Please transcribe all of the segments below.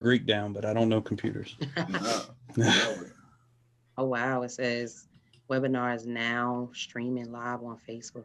Greek down, but I don't know computers. No, Yeah. no. Oh wow, it says webinar is now streaming live on Facebook.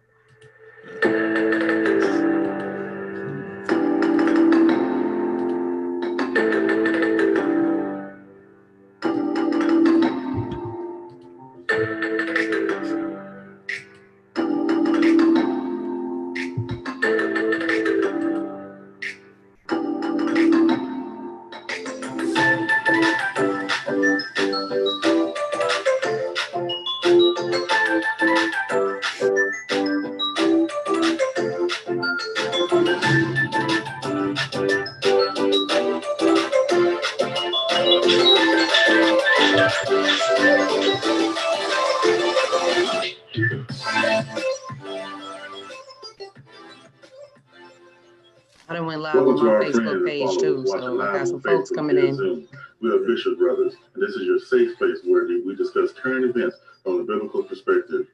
I done went live Welcome on to my our friends Facebook and page followers too, watching so I live got on some folks Facebook coming via in. Zoom. We are Bishop Brothers, and this is your safe space where we discuss current events from a biblical perspective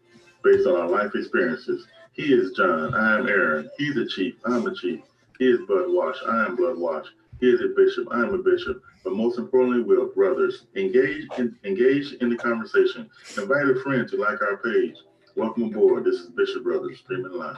based on our life experiences. He is John, I am Aaron. He's a chief, I'm a chief. He is Blood Wash, I am Blood Wash. He is a bishop, I am a bishop. But most importantly, we are brothers. Engage in the conversation. Invite a friend to like our page. Welcome aboard. This is Bishop Brothers, streaming live.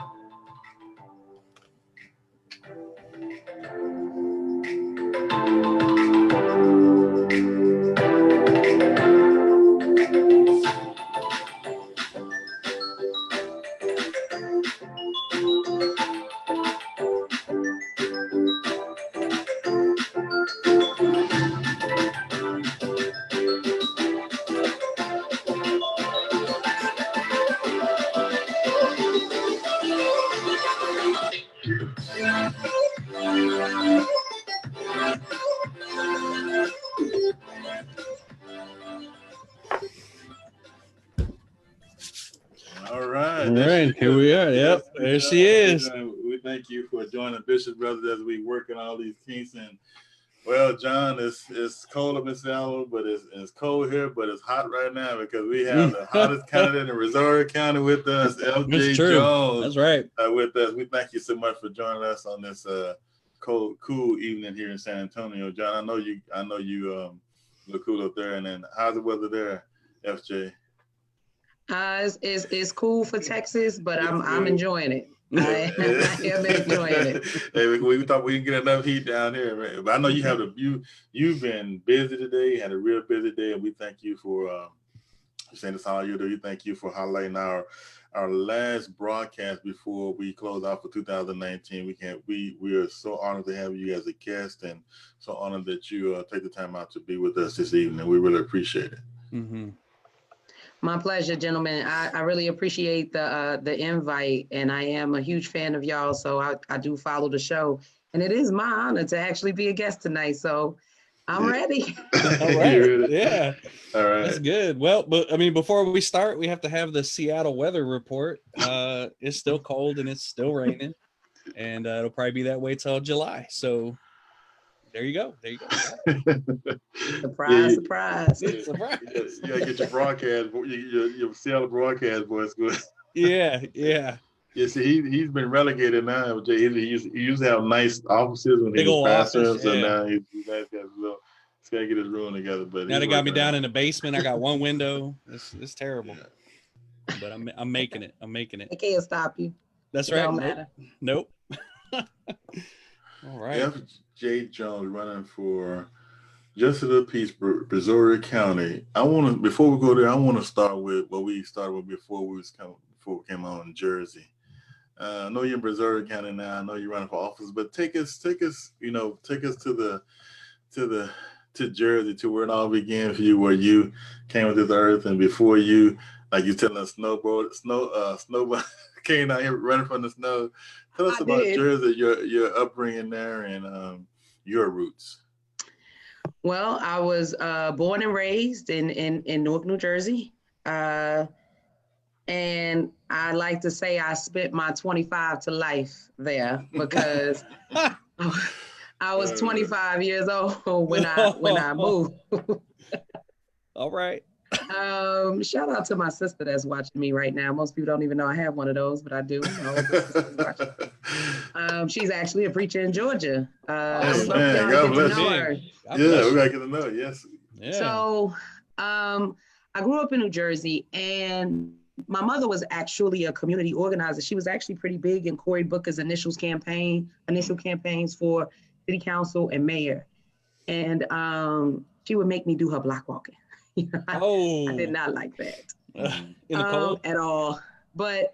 All right. All right, here we are. Yep, there she is. We thank you for joining Bishop Brothers as we work in all these kinks. And well, John, it's cold up in Seattle, but it's cold here, but it's hot right now because we have the hottest candidate in Missouri County with us, FJ Jones. That's right. With us. We thank you so much for joining us on this cool evening here in San Antonio. John, I know you look cool up there. And then how's the weather there, FJ? It's cool for Texas, but I'm enjoying it. I am enjoying it. Hey, we thought we didn't get enough heat down here, man. But I know you have you've been busy today, had a real busy day, and we thank you for saying this all you do. We thank you for highlighting our last broadcast before we close out for 2019. We are so honored to have you as a guest, and so honored that you take the time out to be with us this evening. We really appreciate it. Mm-hmm. My pleasure, gentlemen. I really appreciate the invite, and I am a huge fan of y'all, so I do follow the show. And it is my honor to actually be a guest tonight, so I'm ready. All right. Yeah. All right. That's good. Well, but I mean, before we start, we have to have the Seattle weather report. It's still cold and it's still raining, and it'll probably be that way till July. So there you go. Surprise. Surprise. You gotta get your broadcast, your Seattle broadcast voice good. Yeah. Yeah, see, he's been relegated now. He used to have nice offices when Big he old was pastor, office, so yeah. now he's nice guys. So he's gotta get his room together. But Now they got me down in the basement. I got one window. It's terrible, but I'm making it. I can't stop you. That's It right. don't matter. Nope. All right. FJ Jones running for Justice of the Peace, Brazoria County. Before we go there, I want to start with what we started with before we came on in Jersey. I know you're in Brazoria County now. I know you're running for office, but take us to Jersey, to where it all began for you, where you came to this earth, and before you, like you telling us, snowboard came out here running from the snow. Tell us about Jersey, your upbringing there, and your roots. Well, I was born and raised in Newark, New Jersey. And I like to say I spent my 25 to life there because I was 25 years old when I moved. All right. Shout out to my sister that's watching me right now. Most people don't even know I have one of those, but I do. My older sister's watching. She's actually a preacher in Georgia. I would love for man, y'all God to get to bless know you. her. God Yeah, bless we you. gotta get to know. Yes. Yeah. So I grew up in New Jersey, and my mother was actually a community organizer. She was actually pretty big in Cory Booker's initial campaigns for city council and mayor. And she would make me do her block walking. I did not like that In the cold. at all. But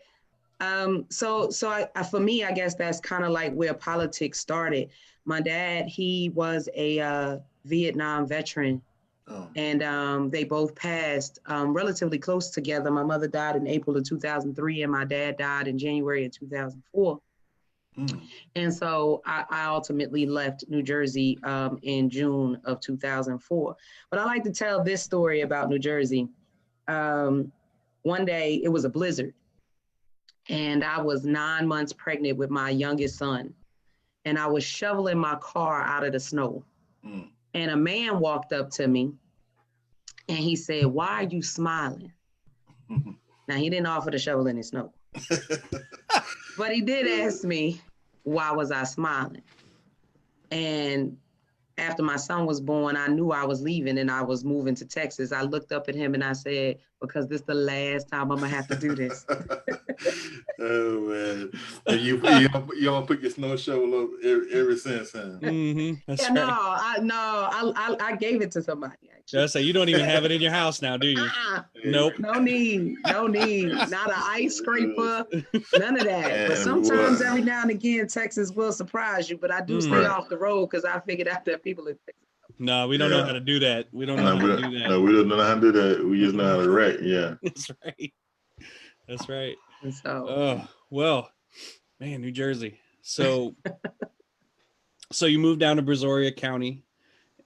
so for me, I guess that's kind of like where politics started. My dad, he was a Vietnam veteran, and they both passed relatively close together. My mother died in April of 2003, and my dad died in January of 2004. And so I ultimately left New Jersey in June of 2004. But I like to tell this story about New Jersey. One day, it was a blizzard, and I was 9 months pregnant with my youngest son, and I was shoveling my car out of the snow. And a man walked up to me, and he said, "Why are you smiling?" Now, he didn't offer to shovel any snow, but he did ask me, why was I smiling? And after my son was born, I knew I was leaving and I was moving to Texas. I looked up at him and I said, because this is the last time I'm gonna have to do this. Oh man! And you don't put your snow shovel up ever since, huh? That's Yeah, right. I gave it to somebody. Actually. Just say you don't even have it in your house now, do you? Nope. No need. Not an ice scraper, none of that. But sometimes, every now and again, Texas will surprise you. But I do stay off the road because I figured out that people in Texas. No, we don't know how to do that. We don't know how to do that. No, we don't know how to do that. We just know how to wreck. Yeah. That's right. That's right. And so, oh well, man, New Jersey. So, so you moved down to Brazoria County.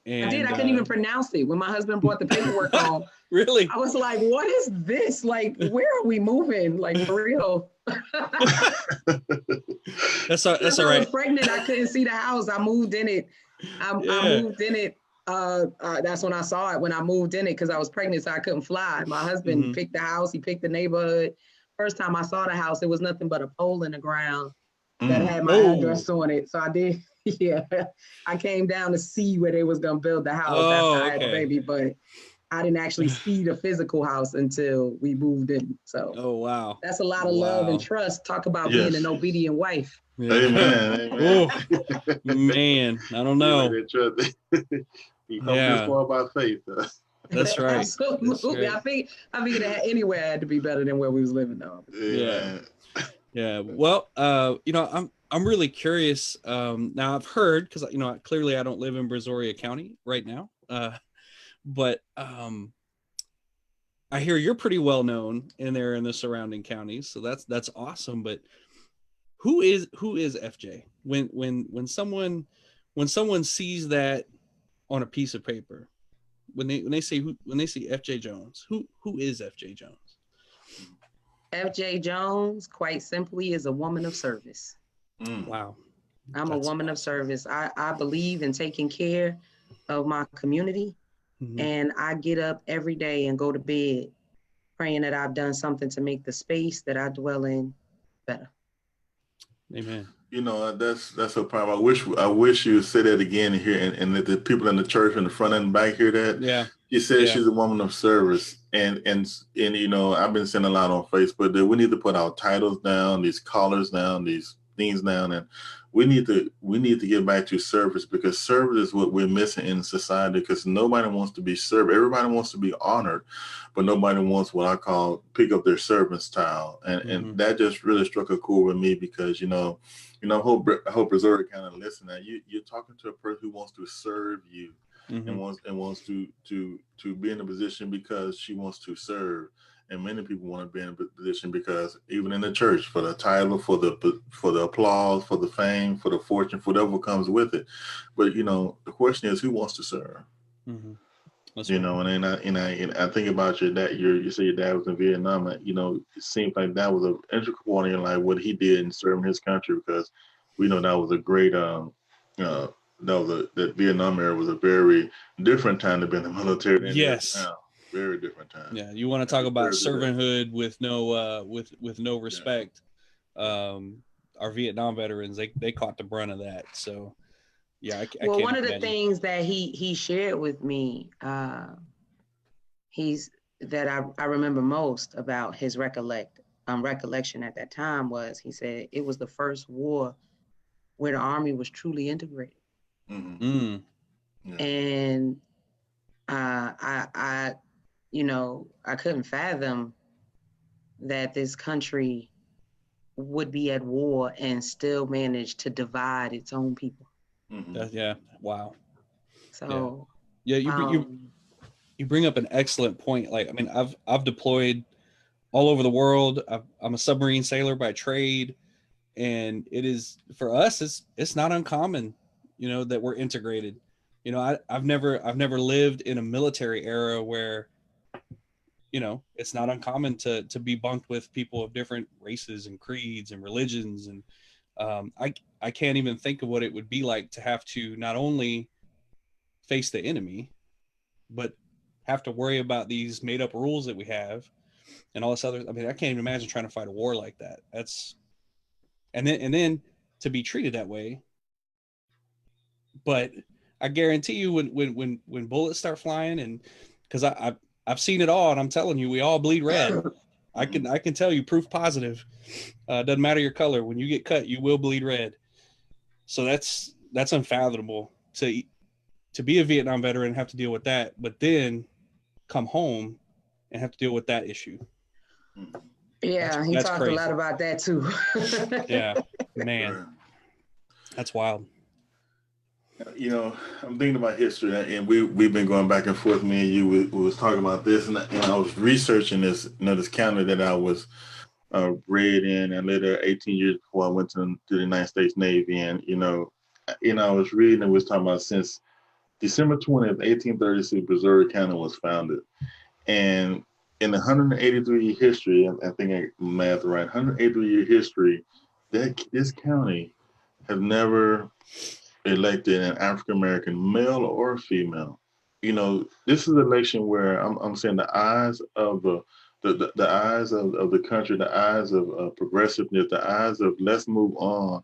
And, I did. I couldn't even pronounce it when my husband brought the paperwork home. Really? I was like, "What is this? Like, where are we moving? Like, for real?" That's all right. I was pregnant. I couldn't see the house. I moved in it. I moved in it. That's when I saw it, when I moved in it, because I was pregnant, so I couldn't fly. My husband picked the house. He picked the neighborhood. First time I saw the house, it was nothing but a pole in the ground that had my address on it. So I did. Yeah, I came down to see where they was gonna build the house after I had a baby, but I didn't actually see the physical house until we moved in. So, oh wow, that's a lot of love and trust. Talk about being an obedient wife. Yeah. Amen. Man, I don't know. You come this far by faith. That's right. Absolutely. That's right. I figured that anywhere had to be better than where we was living though. Yeah. Well, I'm really curious. Now I've heard, because clearly I don't live in Brazoria County right now. But I hear you're pretty well known in the surrounding counties. So that's awesome. But who is FJ? When someone sees that on a piece of paper, when they see FJ Jones, who is FJ Jones? FJ Jones, quite simply, is a woman of service. Wow. I'm a woman of service. I believe in taking care of my community. And I get up every day and go to bed praying that I've done something to make the space that I dwell in better. Amen. That's a problem. I wish you would say that again here, and that the people in the church in the front and back hear that. Yeah. She said she's a woman of service, and I've been saying a lot on Facebook that we need to put our titles down, these collars down, these things down, and we need to get back to service, because service is what we're missing in society, because nobody wants to be served. Everybody wants to be honored, but nobody wants what I call pick up their servant's towel. And that just really struck a chord with me, because I hope Brazoria kind of listen. Now you're talking to a person who wants to serve you, and wants to be in a position because she wants to serve. And many people want to be in a position because even in the church, for the title, for the applause, for the fame, for the fortune, for whatever comes with it. But the question is, who wants to serve? That's right. And I think about your dad. You say your dad was in Vietnam. It seems like that was an integral part in your life, what he did in serving his country, because we know that was a great. The Vietnam era was a very different time to be in the military. Yes. Very different time. Yeah, you want to talk about Very different. servanthood with no respect. Our Vietnam veterans, they caught the brunt of that. So yeah, I Well, can't one of the imagine. things that he shared with me, he's that I remember most about his recollection at that time was he said it was the first war where the Army was truly integrated. Mm. Yeah. And I I couldn't fathom that this country would be at war and still manage to divide its own people. Yeah. Wow. So Yeah. You bring up an excellent point. Like, I mean, I've deployed all over the world. I'm a submarine sailor by trade, and it is, for us, it's not uncommon, that we're integrated. I've never lived in a military era where, it's not uncommon to be bunked with people of different races and creeds and religions. And I can't even think of what it would be like to have to not only face the enemy, but have to worry about these made up rules that we have and all this other. I mean, I can't even imagine trying to fight a war like that. And then to be treated that way. But I guarantee you, when bullets start flying, and because I've seen it all, and I'm telling you, we all bleed red. I can tell you, proof positive. Doesn't matter your color. When you get cut, you will bleed red. So that's unfathomable to be a Vietnam veteran and have to deal with that, but then come home and have to deal with that issue. yeah, he that's talked crazy. a lot about that too. Yeah, man, that's wild. I'm thinking about history, and we've been going back and forth. Me and you, we was talking about this, and I was researching this, this county that I was bred in, and later 18 years before I went to the United States Navy, and I was reading and was talking about since December 20th, 1836, Missouri County was founded, and in the 183-year history, I think I math right, 183-year history, that this county has never elected an African American, male or female. This is an election where I'm saying the eyes of the eyes of the country, the eyes of progressiveness, the eyes of let's move on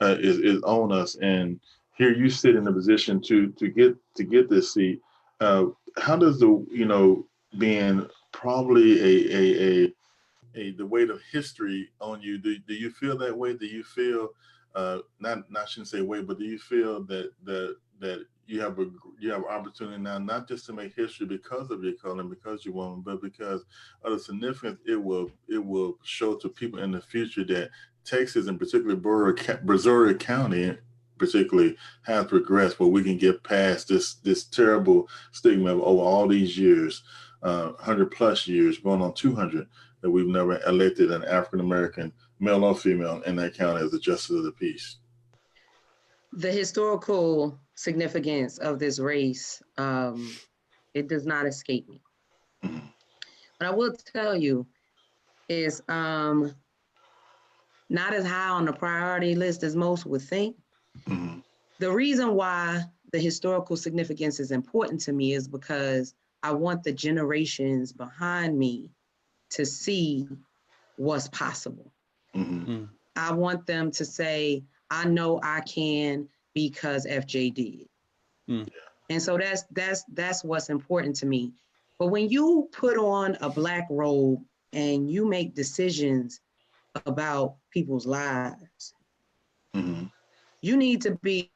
is on us. And here you sit in a position to get this seat. How does being probably the weight of history on you? Do you feel that way? Do you feel not shouldn't say weight, but do you feel that you have opportunity now, not just to make history because of your color and because you're woman, but because of the significance it will show to people in the future that Texas, and particularly Brazoria County particularly, has progressed, where we can get past this terrible stigma of over all these years, 100 plus years, going on 200, that we've never elected an African American, male or female, in that county as a justice of the peace. The historical significance of this race, it does not escape me. Mm-hmm. But I will tell you is not as high on the priority list as most would think. Mm-hmm. The reason why the historical significance is important to me is because I want the generations behind me to see what's possible. Mm-hmm. I want them to say, I know I can because FJ did. And so that's what's important to me. But when you put on a black robe and you make decisions about people's lives, mm-hmm. you need to be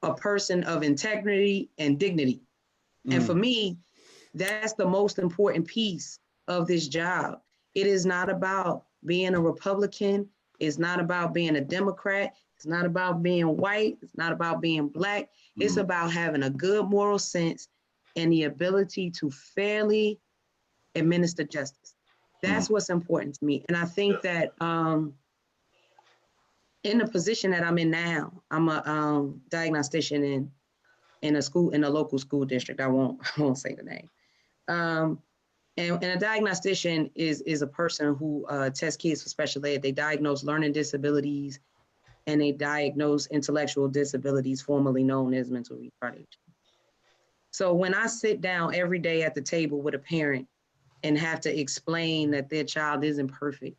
a person of integrity and dignity. And for me, that's the most important piece of this job. It is not about being a Republican. It's not about being a Democrat. It's not about being white. It's not about being black. Mm-hmm. It's about having a good moral sense and the ability to fairly administer justice. That's what's important to me. And I think that in the position that I'm in now, I'm a diagnostician in a local school district. I won't say the name. And a diagnostician is a person who tests kids for special ed. They diagnose learning disabilities and they diagnose intellectual disabilities, formerly known as mental retardation. So when I sit down every day at the table with a parent and have to explain that their child isn't perfect,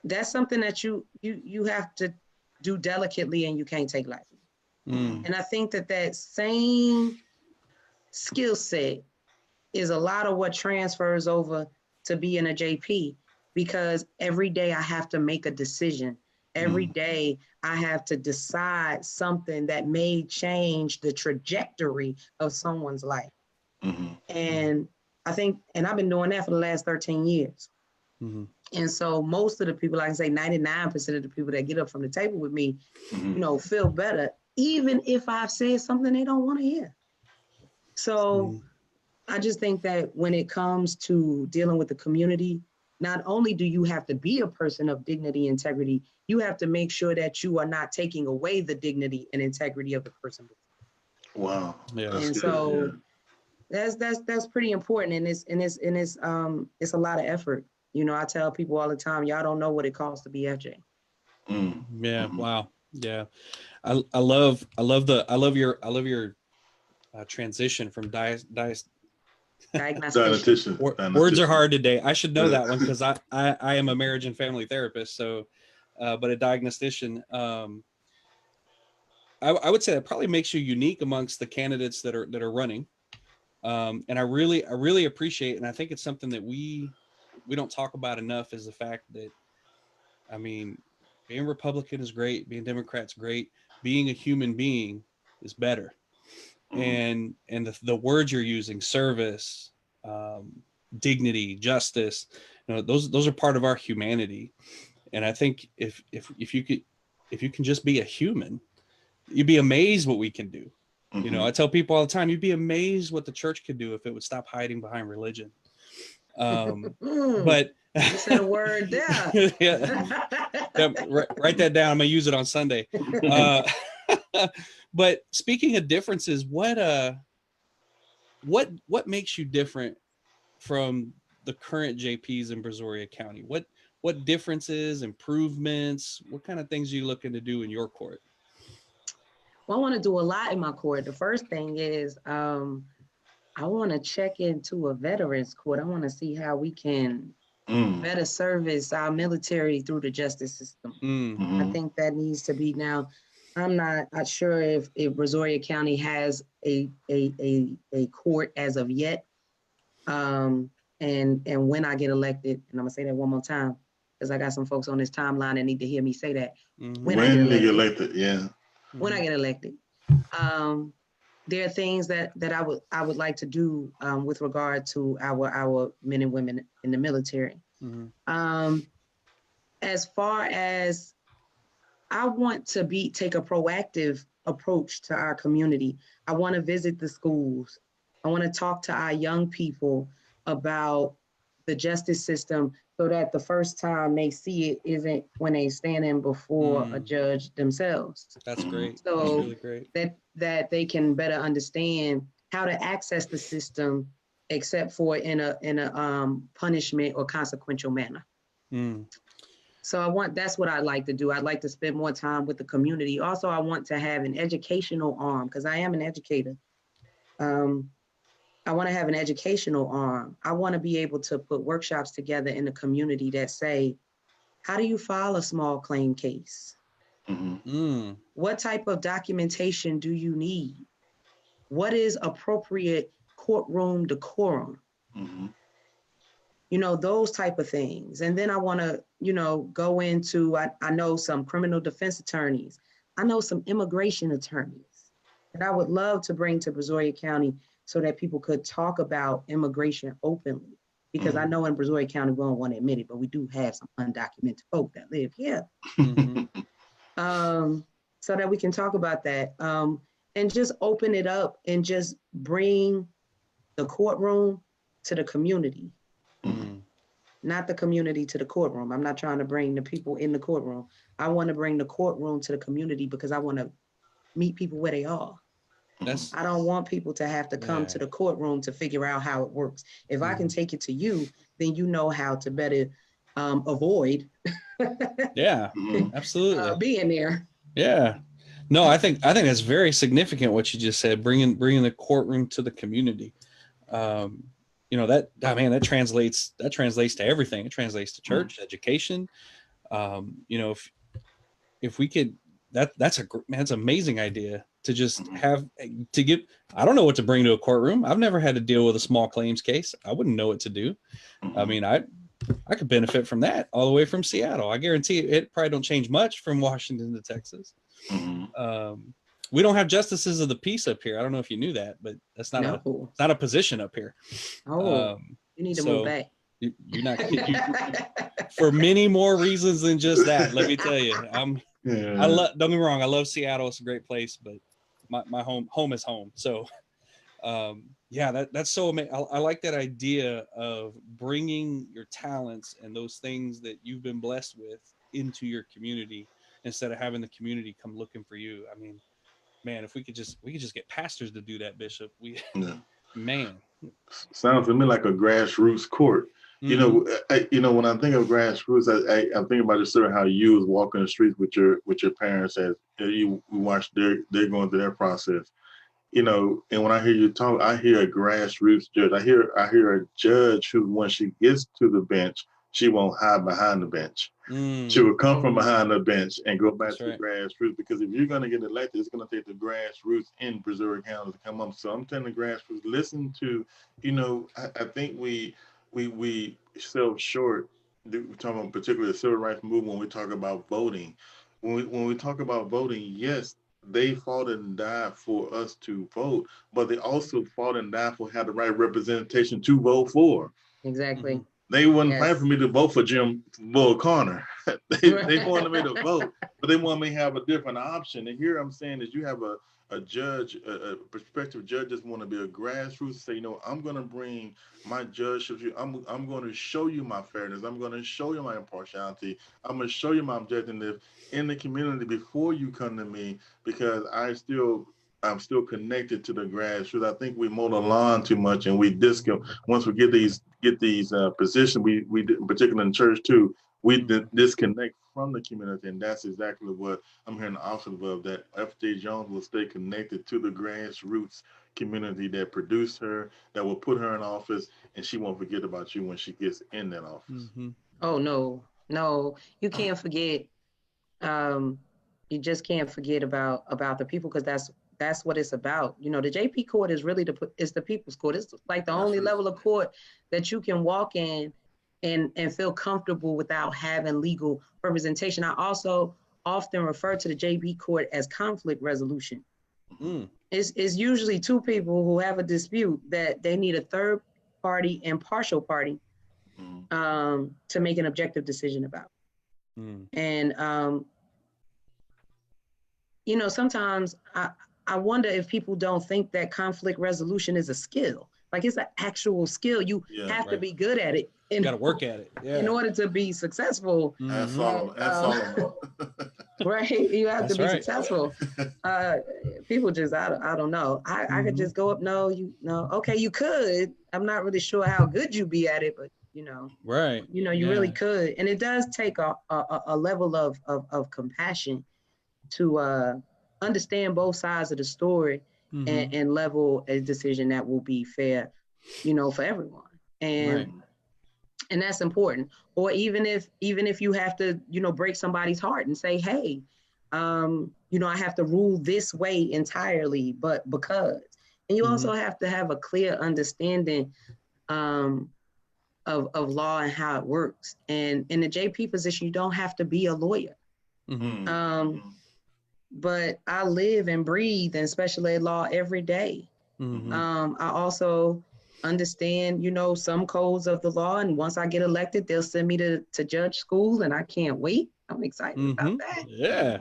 that's something that you have to do delicately and you can't take lightly. And I think that same skill set is a lot of what transfers over to being a JP, because every day I have to make a decision. Every day I have to decide something that may change the trajectory of someone's life. And I think, and I've been doing that for the last 13 years. And so most of the people, I can say 99% of the people that get up from the table with me, you know, feel better, even if I've said something they don't want to hear. So I just think that when it comes to dealing with the community, not only do you have to be a person of dignity, integrity, you have to make sure that you are not taking away the dignity and integrity of the person. Wow. Yeah. And so that's pretty important. And it's a lot of effort. You know, I tell people all the time, y'all don't know what it costs to be FJ. Yeah. Wow. Yeah. I love your transition from Diagnostician. Words are hard today. I should know that one because I am a marriage and family therapist. So, but a diagnostician, I would say that probably makes you unique amongst the candidates that are running. And I really appreciate, and I think it's something that we don't talk about enough, is the fact that, I mean, being Republican is great, being Democrat's great, being a human being is better. And the words you're using, service, dignity, justice, you know, those are part of our humanity. And I think if you can just be a human, you'd be amazed what we can do. You know, I tell people all the time, you'd be amazed what the church could do if it would stop hiding behind religion. But you said a word there. Write that down. I'm gonna use it on Sunday. But speaking of differences, what makes you different from the current JPs in Brazoria County? What differences, improvements, what kind of things are you looking to do in your court? Well, I want to do a lot in my court. The first thing is I want to check into a veterans court. I want to see how we can better service our military through the justice system. I think that needs to be. Now, I'm not sure if Brazoria County has a court as of yet. And when I get elected, and I'm gonna say that one more time, because I got some folks on this timeline that need to hear me say that. When I get elected, yeah. When I get elected, there are things that I would like to do with regard to our men and women in the military. As far as I want to take a proactive approach to our community. I want to visit the schools. I want to talk to our young people about the justice system so that the first time they see it isn't when they standing before a judge themselves. That's great. So that's really great. That they can better understand how to access the system, except for in a punishment or consequential manner. So that's what I'd like to do. I'd like to spend more time with the community. Also, I want to have an educational arm because I am an educator. I want to have an educational arm. I want to be able to put workshops together in the community that say, how do you file a small claim case? What type of documentation do you need? What is appropriate courtroom decorum? You know, those type of things. And then I want to, you know, go into, I know some criminal defense attorneys. I know some immigration attorneys that I would love to bring to Brazoria County so that people could talk about immigration openly. Because I know in Brazoria County, we don't want to admit it, but we do have some undocumented folk that live here. So that we can talk about that and just open it up and just bring the courtroom to the community. Not the community to the courtroom. I'm not trying to bring the people in the courtroom. I want to bring the courtroom to the community because I want to meet people where they are. I don't want people to have to come to the courtroom to figure out how it works. If I can take it to you, then you know how to better avoid absolutely being there. Yeah, No, I think that's very significant what you just said, bringing the courtroom to the community. You know, that translates to everything. It translates to church, education. You know, if we could, that's an amazing idea to just have to give. I don't know what to bring to a courtroom. I've never had to deal with a small claims case. I wouldn't know what to do. I mean, I could benefit from that all the way from Seattle. I guarantee it probably don't change much from Washington to Texas. We don't have justices of the peace up here. I don't know if you knew that, but that's not it's not a position up here. You need to move back. You're not for many more reasons than just that. Let me tell you, don't get me wrong. I love Seattle. It's a great place, but my home is home. So, that's so amazing. I like that idea of bringing your talents and those things that you've been blessed with into your community instead of having the community come looking for you. I mean, man, if we could just get pastors to do that, Bishop. Man, sounds to me like a grassroots court. You know, when I think of grassroots, I'm thinking about just sort of how you was walking the streets with your parents as you watch they're going through their process. You know, and when I hear you talk, I hear a grassroots judge. I hear a judge who, when she gets to the bench, she won't hide behind the bench. She will come from behind the bench and go back to the grassroots, because if you're going to get elected, it's going to take the grassroots in Brazoria County to come up. So I'm telling the grassroots, listen to, you know, I think we sell short. We're talking about particularly the civil rights movement when we talk about voting. When we talk about voting, yes, they fought and died for us to vote, but they also fought and died for have the right representation to vote for. Exactly. They wouldn't plan for me to vote for Jim Bull Connor. they wanted me to vote, but they wanted me to have a different option. And here I'm saying is you have a judge, a prospective judge just want to be a grassroots, say, you know, I'm going to bring my judgeship. I'm going to show you my fairness. I'm going to show you my impartiality. I'm going to show you my objectiveness in the community before you come to me, because I'm still connected to the grassroots. I think we mow the lawn too much, and we once we get these positions, we particularly in church too, we disconnect from the community, and that's exactly what I'm hearing the opposite of, that F.J. Jones will stay connected to the grassroots community that produced her, that will put her in office, and she won't forget about you when she gets in that office. Oh, no, you can't forget. You just can't forget about the people, because that's what it's about. You know, the JP court is really it's the people's court. It's like the only level of court that you can walk in and feel comfortable without having legal representation. I also often refer to the JP court as conflict resolution. It's usually two people who have a dispute that they need a third party, impartial party, to make an objective decision about. And, you know, sometimes I wonder if people don't think that conflict resolution is a skill. Like, it's an actual skill. You have to be good at it. You got to work at it. In order to be successful. That's all. Right? You have to be successful. People just, I don't know. I could just go up. No, okay, you could. I'm not really sure how good you be at it, but you know. Right. You know, you really could. And it does take a level of compassion to understand both sides of the story and level a decision that will be fair, you know, for everyone. And that's important. Or even if you have to, you know, break somebody's heart and say, hey, you know, I have to rule this way entirely, but because. And you also have to have a clear understanding of law and how it works. And in the JP position, you don't have to be a lawyer. But I live and breathe in special ed law every day. I also understand, you know, some codes of the law. And once I get elected, they'll send me to judge school, and I can't wait. I'm excited about that. Yeah,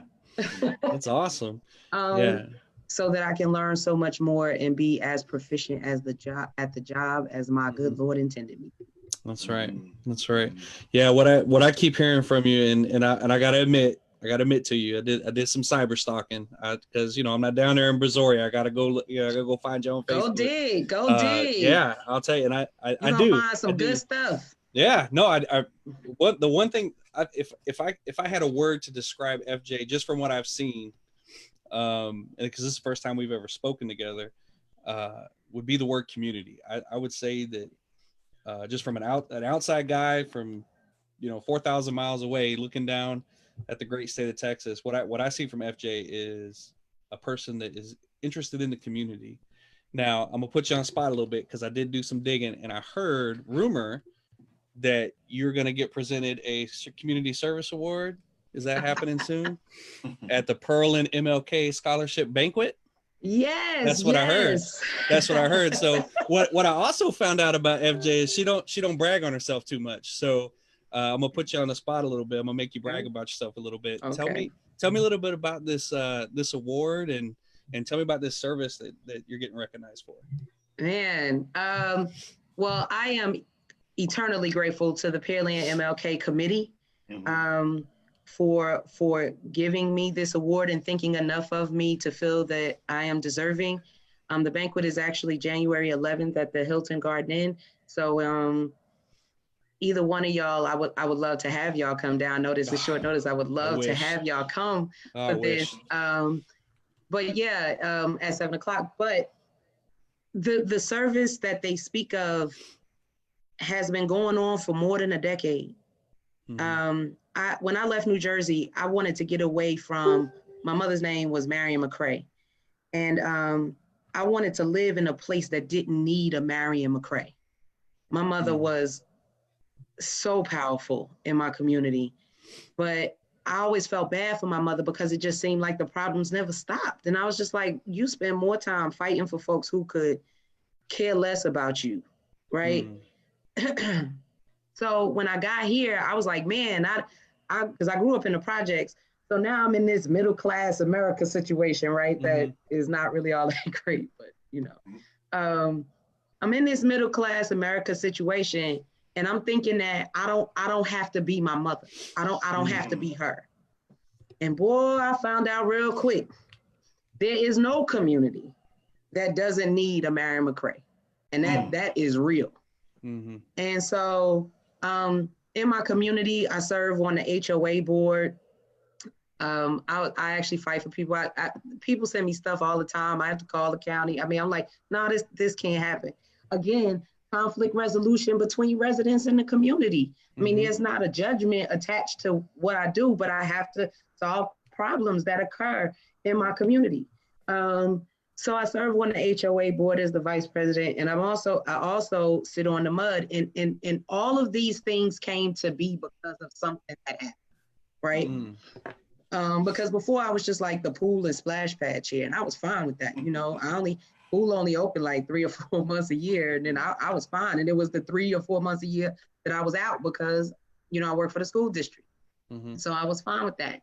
that's awesome. So that I can learn so much more and be as proficient as the job as my good Lord intended me to be. That's right. That's right. Yeah. What I keep hearing from you, and I gotta admit to you, I did some cyber stalking, because you know I'm not down there in Brazoria. I gotta go find you on Facebook. Go dig. Yeah, I'll tell you, and I do find some good stuff. Yeah, no, the one thing, if I had a word to describe FJ, just from what I've seen, because this is the first time we've ever spoken together, would be the word community. I would say that just from an outside guy from 4,000 miles away looking down at the great state of Texas, what I see from FJ is a person that is interested in the community. Now, I'm gonna put you on the spot a little bit because I did do some digging and I heard rumor that you're gonna get presented a community service award. Is that happening soon at the Pearl and MLK Scholarship Banquet? Yes, That's what I heard. That's what I heard. So what I also found out about FJ is she don't brag on herself too much. So I'm gonna put you on the spot a little bit. I'm gonna make you brag about yourself a little bit. Okay. Tell me a little bit about this this award and tell me about this service that you're getting recognized for. Man, well, I am eternally grateful to the Pearland MLK committee for giving me this award and thinking enough of me to feel that I am deserving. The banquet is actually January 11th at the Hilton Garden Inn. So either one of y'all, I would love to have y'all come down. Notice the short notice. I would love to have y'all come for this. But yeah, at 7 o'clock. But the service that they speak of has been going on for more than a decade. When I left New Jersey, I wanted to get away from, my mother's name was Marion McCray. And I wanted to live in a place that didn't need a Marion McCray. My mother was so powerful in my community, but I always felt bad for my mother because it just seemed like the problems never stopped. And I was just like, you spend more time fighting for folks who could care less about you, right? So when I got here, I was like, man, because I grew up in the projects. So now I'm in this middle class America situation, right? That is not really all that great, but I'm in this middle class America situation. And I'm thinking that I don't have to be my mother. I don't have to be her. And boy, I found out real quick, there is no community that doesn't need a Marion McCray. And that is real. And so in my community, I serve on the HOA board. I actually fight for people. People send me stuff all the time. I have to call the county. I mean, I'm like, no, this can't happen. Again, conflict resolution between residents in the community. I mean, there's not a judgment attached to what I do, but I have to solve problems that occur in my community. So I serve on the HOA board as the vice president, and I also sit on the MUD, and all of these things came to be because of something that happened, right? Because before I was just like the pool and splash pad chair, and I was fine with that. Pool only opened like 3 or 4 months a year, and then I was fine. And it was the 3 or 4 months a year that I was out because, I work for the school district. So I was fine with that.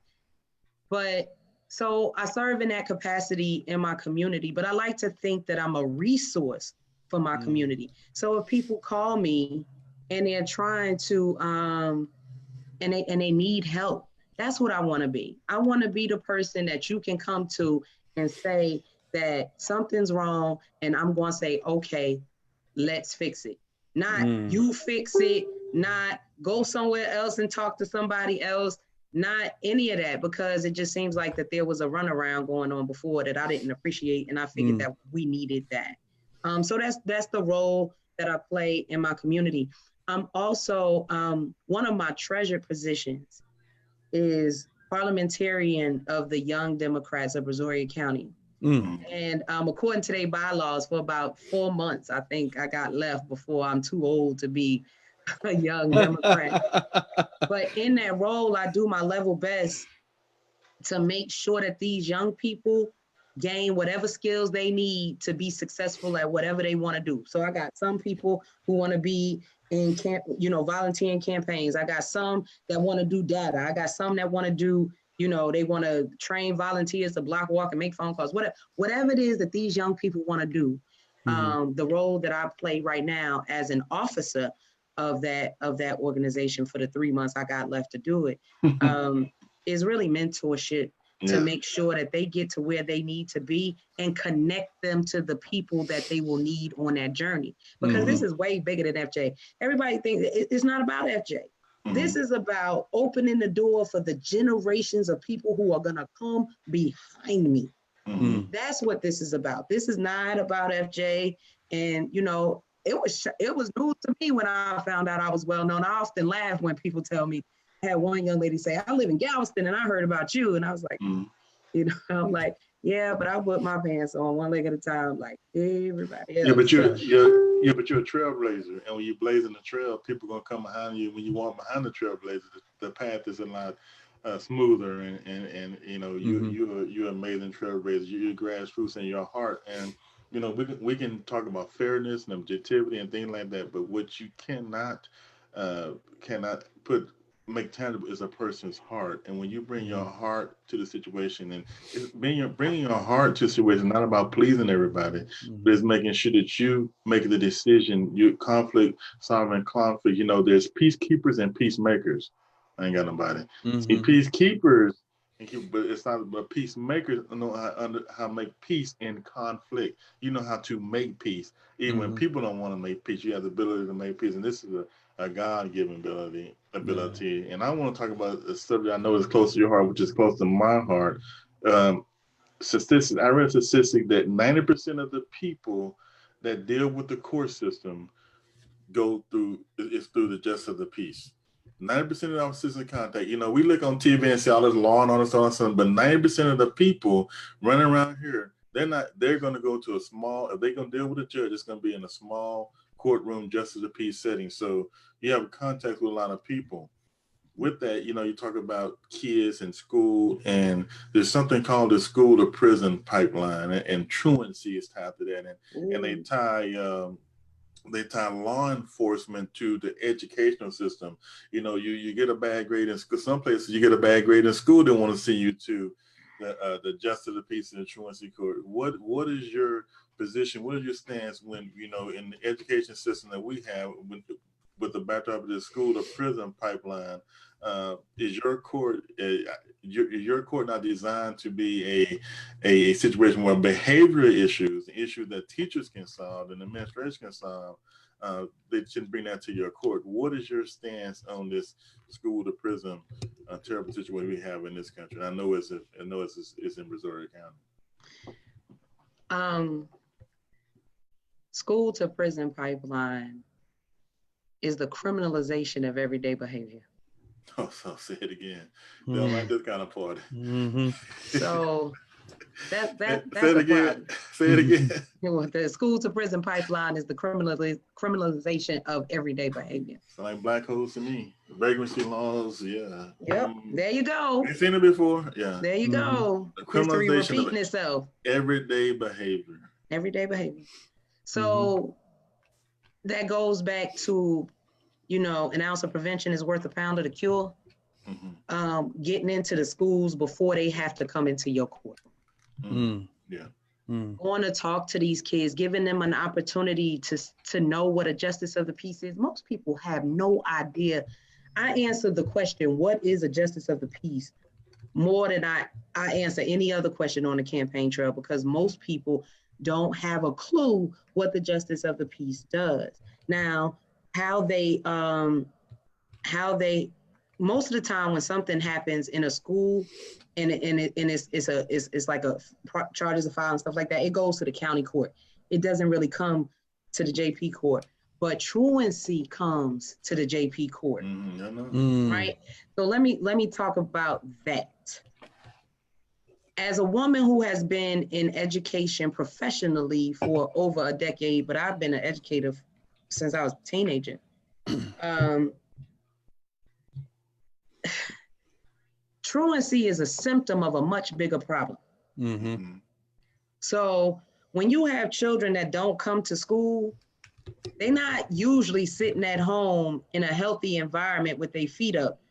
But so I serve in that capacity in my community, but I like to think that I'm a resource for my community. So if people call me and they're trying to, and they need help, that's what I want to be. I want to be the person that you can come to and say that something's wrong, and I'm going to say, okay, let's fix it. Not you fix it, not go somewhere else and talk to somebody else, not any of that, because it just seems like that there was a runaround going on before that I didn't appreciate, and I figured that we needed that. So that's the role that I play in my community. I'm also, one of my treasured positions is parliamentarian of the Young Democrats of Brazoria County. And according to their bylaws, for about 4 months, I think I got left before I'm too old to be a young Democrat. But in that role, I do my level best to make sure that these young people gain whatever skills they need to be successful at whatever they want to do. So I got some people who want to be in volunteering campaigns. I got some that want to do data. I got some that want to do, they want to train volunteers to block walk and make phone calls. Whatever it is that these young people want to do, the role that I play right now as an officer of that organization for the 3 months I got left to do it, is really mentorship to make sure that they get to where they need to be and connect them to the people that they will need on that journey. Because this is way bigger than FJ. Everybody thinks it's not about FJ. This is about opening the door for the generations of people who are going to come behind me. Mhm. That's what this is about. This is not about FJ. And, you know, it was news to me when I found out I was well known. I often laugh when people tell me. I had one young lady say, I live in Galveston and I heard about you. And I was like, Mhm. you know, I'm like, yeah, but I put my pants on one leg at a time, like everybody else. Yeah, but So, you're a trailblazer, and when you're blazing the trail, people gonna come behind you. When you walk behind the trailblazer, the path is a lot smoother, and you know you're an amazing trailblazer. You're grassroots in your heart, and you know we can talk about fairness and objectivity and things like that, but what you cannot make tangible is a person's heart. And when you bring your heart to the situation, and it's bringing your heart to the situation, not about pleasing everybody, but it's making sure that you make the decision. You solving conflict. You know, there's peacekeepers and peacemakers. I ain't got nobody. See, peacekeepers, but it's not. But peacemakers know how to make peace in conflict. You know how to make peace, even when people don't want to make peace. You have the ability to make peace, and this is a God-given ability. Yeah. And I want to talk about a subject I know is close to your heart, which is close to my heart. Statistics. I read a statistic that 90% of the people that deal with the court system go through the justice of the peace. 90% of our citizen contact. You know, we look on TV and see all this law and all this stuff, but 90% of the people running around here, they're going to go to a small, if they're going to deal with a judge, it's going to be in a small courtroom justice of the peace setting. So you have contact with a lot of people. With that, you know, you talk about kids in school, and there's something called the school to prison pipeline, and truancy is tied to that, and they tie law enforcement to the educational system. You know, you get a bad grade in school. Some places you get a bad grade in school, they want to send you to the justice of the peace and the truancy court. What is your position? What is your stance when, you know, in the education system that we have with the backdrop of the school to prison pipeline, is your court your court not designed to be a situation where behavioral issues that teachers can solve and administration can solve, they should bring that to your court? What is your stance on this school to prison terrible situation we have in this country? And I know it's in Missouri County. School to prison pipeline is the criminalization of everyday behavior. Oh, so say it again. They don't like this kind of party. So that's say it again. Say it again. The school to prison pipeline is the criminalization of everyday behavior. Sound like black holes to me. Vagrancy laws, yeah. Yep. There you go. You seen it before? Yeah. There you go. History repeating itself. Everyday behavior. Everyday behavior. So that goes back to, you know, an ounce of prevention is worth a pound of the cure. Getting into the schools before they have to come into your court. Yeah. Going to talk to these kids, giving them an opportunity to know what a justice of the peace is. Most people have no idea. I answered the question, what is a justice of the peace, more than I answer any other question on the campaign trail, because most people don't have a clue what the justice of the peace does. Now, how they most of the time when something happens in a school and it's like a charges of file and stuff like that, it goes to the county court. It doesn't really come to the JP court, but truancy comes to the JP court, right? So let me talk about that. As a woman who has been in education professionally for over a decade, but I've been an educator since I was a teenager. Truancy is a symptom of a much bigger problem. So when you have children that don't come to school, they're not usually sitting at home in a healthy environment with their feet up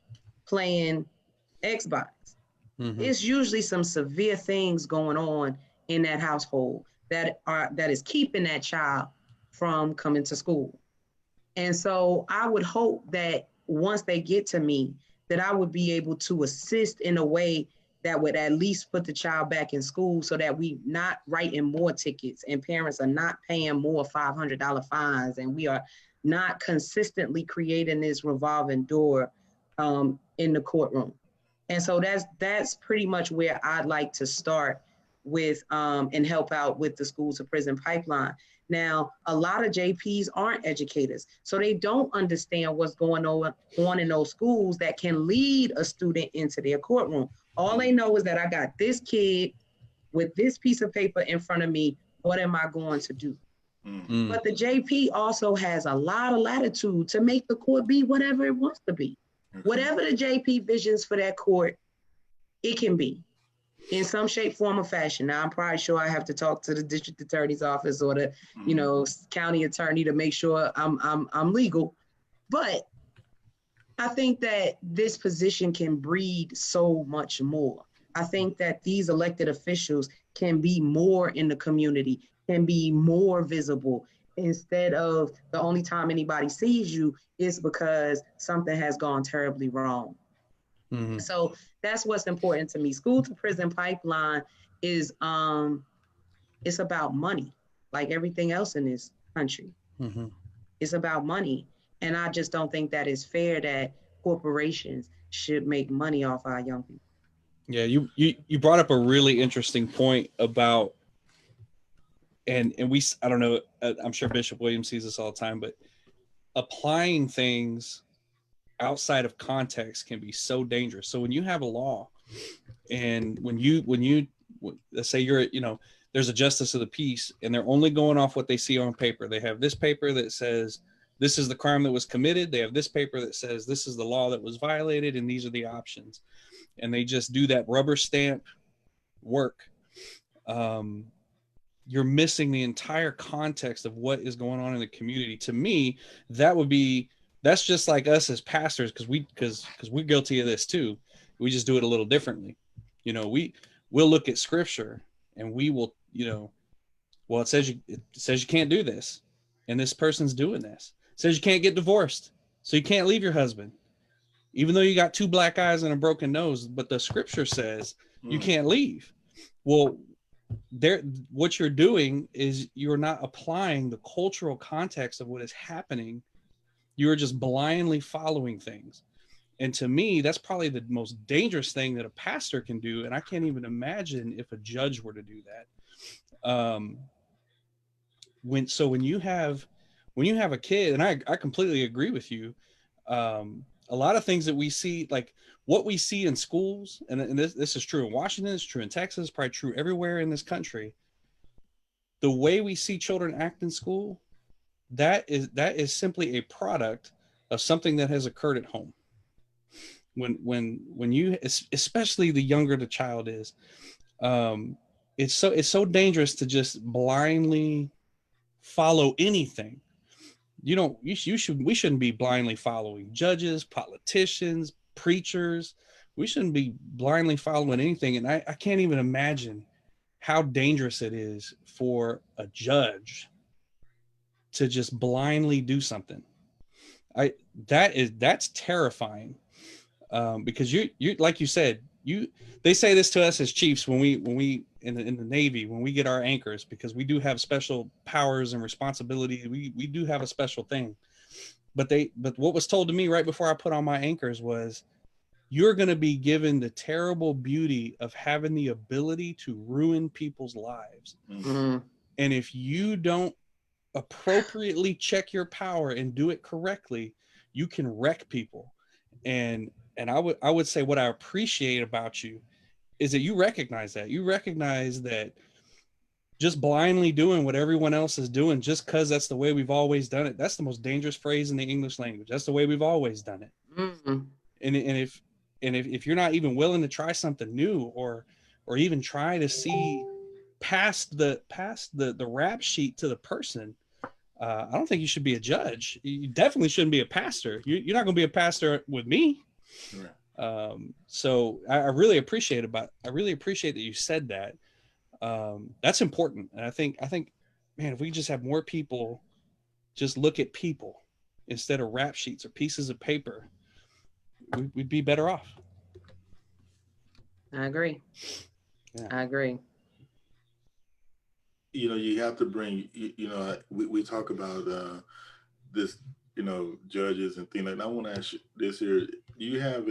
playing Xbox. It's usually some severe things going on in that household that is keeping that child from coming to school. And so I would hope that once they get to me, that I would be able to assist in a way that would at least put the child back in school, so that we not writing more tickets and parents are not paying more $500 fines, and we are not consistently creating this revolving door in the courtroom. And so that's pretty much where I'd like to start with and help out with the school to prison pipeline. Now, a lot of JPs aren't educators, so they don't understand what's going on in those schools that can lead a student into their courtroom. All they know is that I got this kid with this piece of paper in front of me. What am I going to do? Mm. But the JP also has a lot of latitude to make the court be whatever it wants to be. Whatever the JP visions for that court, it can be in some shape, form, or fashion. Now, I'm probably sure I have to talk to the district attorney's office or the, county attorney to make sure I'm legal. But I think that this position can breed so much more. I think that these elected officials can be more in the community, can be more visible, instead of the only time anybody sees you is because something has gone terribly wrong. Mm-hmm. So that's what's important to me. School to prison pipeline is it's about money, like everything else in this country. Mm-hmm. It's about money. And I just don't think that it's fair that corporations should make money off our young people. Yeah, you brought up a really interesting point about, and I don't know, I'm sure Bishop Williams sees this all the time, but applying things outside of context can be so dangerous. So when you have a law, and when you let's say you're, there's a justice of the peace, and they're only going off what they see on paper. They have this paper that says this is the crime that was committed. They have this paper that says this is the law that was violated, and these are the options. And they just do that rubber stamp work. You're missing the entire context of what is going on in the community. To me, that's just like us as pastors, because we're guilty of this too. We just do it a little differently. We'll look at scripture and we will, well, it says you can't do this, and this person's doing this. It says you can't get divorced, so you can't leave your husband, even though you got 2 black eyes and a broken nose. But the scripture says you can't leave. Well, what you're doing is you're not applying the cultural context of what is happening. You're just blindly following things. And to me, that's probably the most dangerous thing that a pastor can do. And I can't even imagine if a judge were to do that. When you have a kid, and I completely agree with you. A lot of things that we see, like what we see in schools, and this is true in Washington, it's true in Texas, probably true everywhere in this country. The way we see children act in school, that is simply a product of something that has occurred at home. When you, especially the younger the child is, it's so dangerous to just blindly follow anything. We shouldn't be blindly following judges, politicians, preachers. We shouldn't be blindly following anything. And I can't even imagine how dangerous it is for a judge to just blindly do something. That's terrifying. Because you like you said, they say this to us as chiefs when we in the Navy, when we get our anchors, because we do have special powers and responsibility. We do have a special thing. But what was told to me right before I put on my anchors was, you're going to be given the terrible beauty of having the ability to ruin people's lives. Mm-hmm. And if you don't appropriately check your power and do it correctly, you can wreck people. And I would say what I appreciate about you is that you recognize that just blindly doing what everyone else is doing just because that's the way we've always done it. That's the most dangerous phrase in the English language. That's the way we've always done it. Mm-hmm. And if you're not even willing to try something new or even try to see past the rap sheet to the person, I don't think you should be a judge. You definitely shouldn't be a pastor. You're not going to be a pastor with me. Right. So I really appreciate that you said that. That's important. And I think, man, if we just have more people just look at people instead of rap sheets or pieces of paper, we'd be better off. I agree. Yeah. I agree. You have to bring, we talk about this judges and things like that. I want to ask you this here. Do you have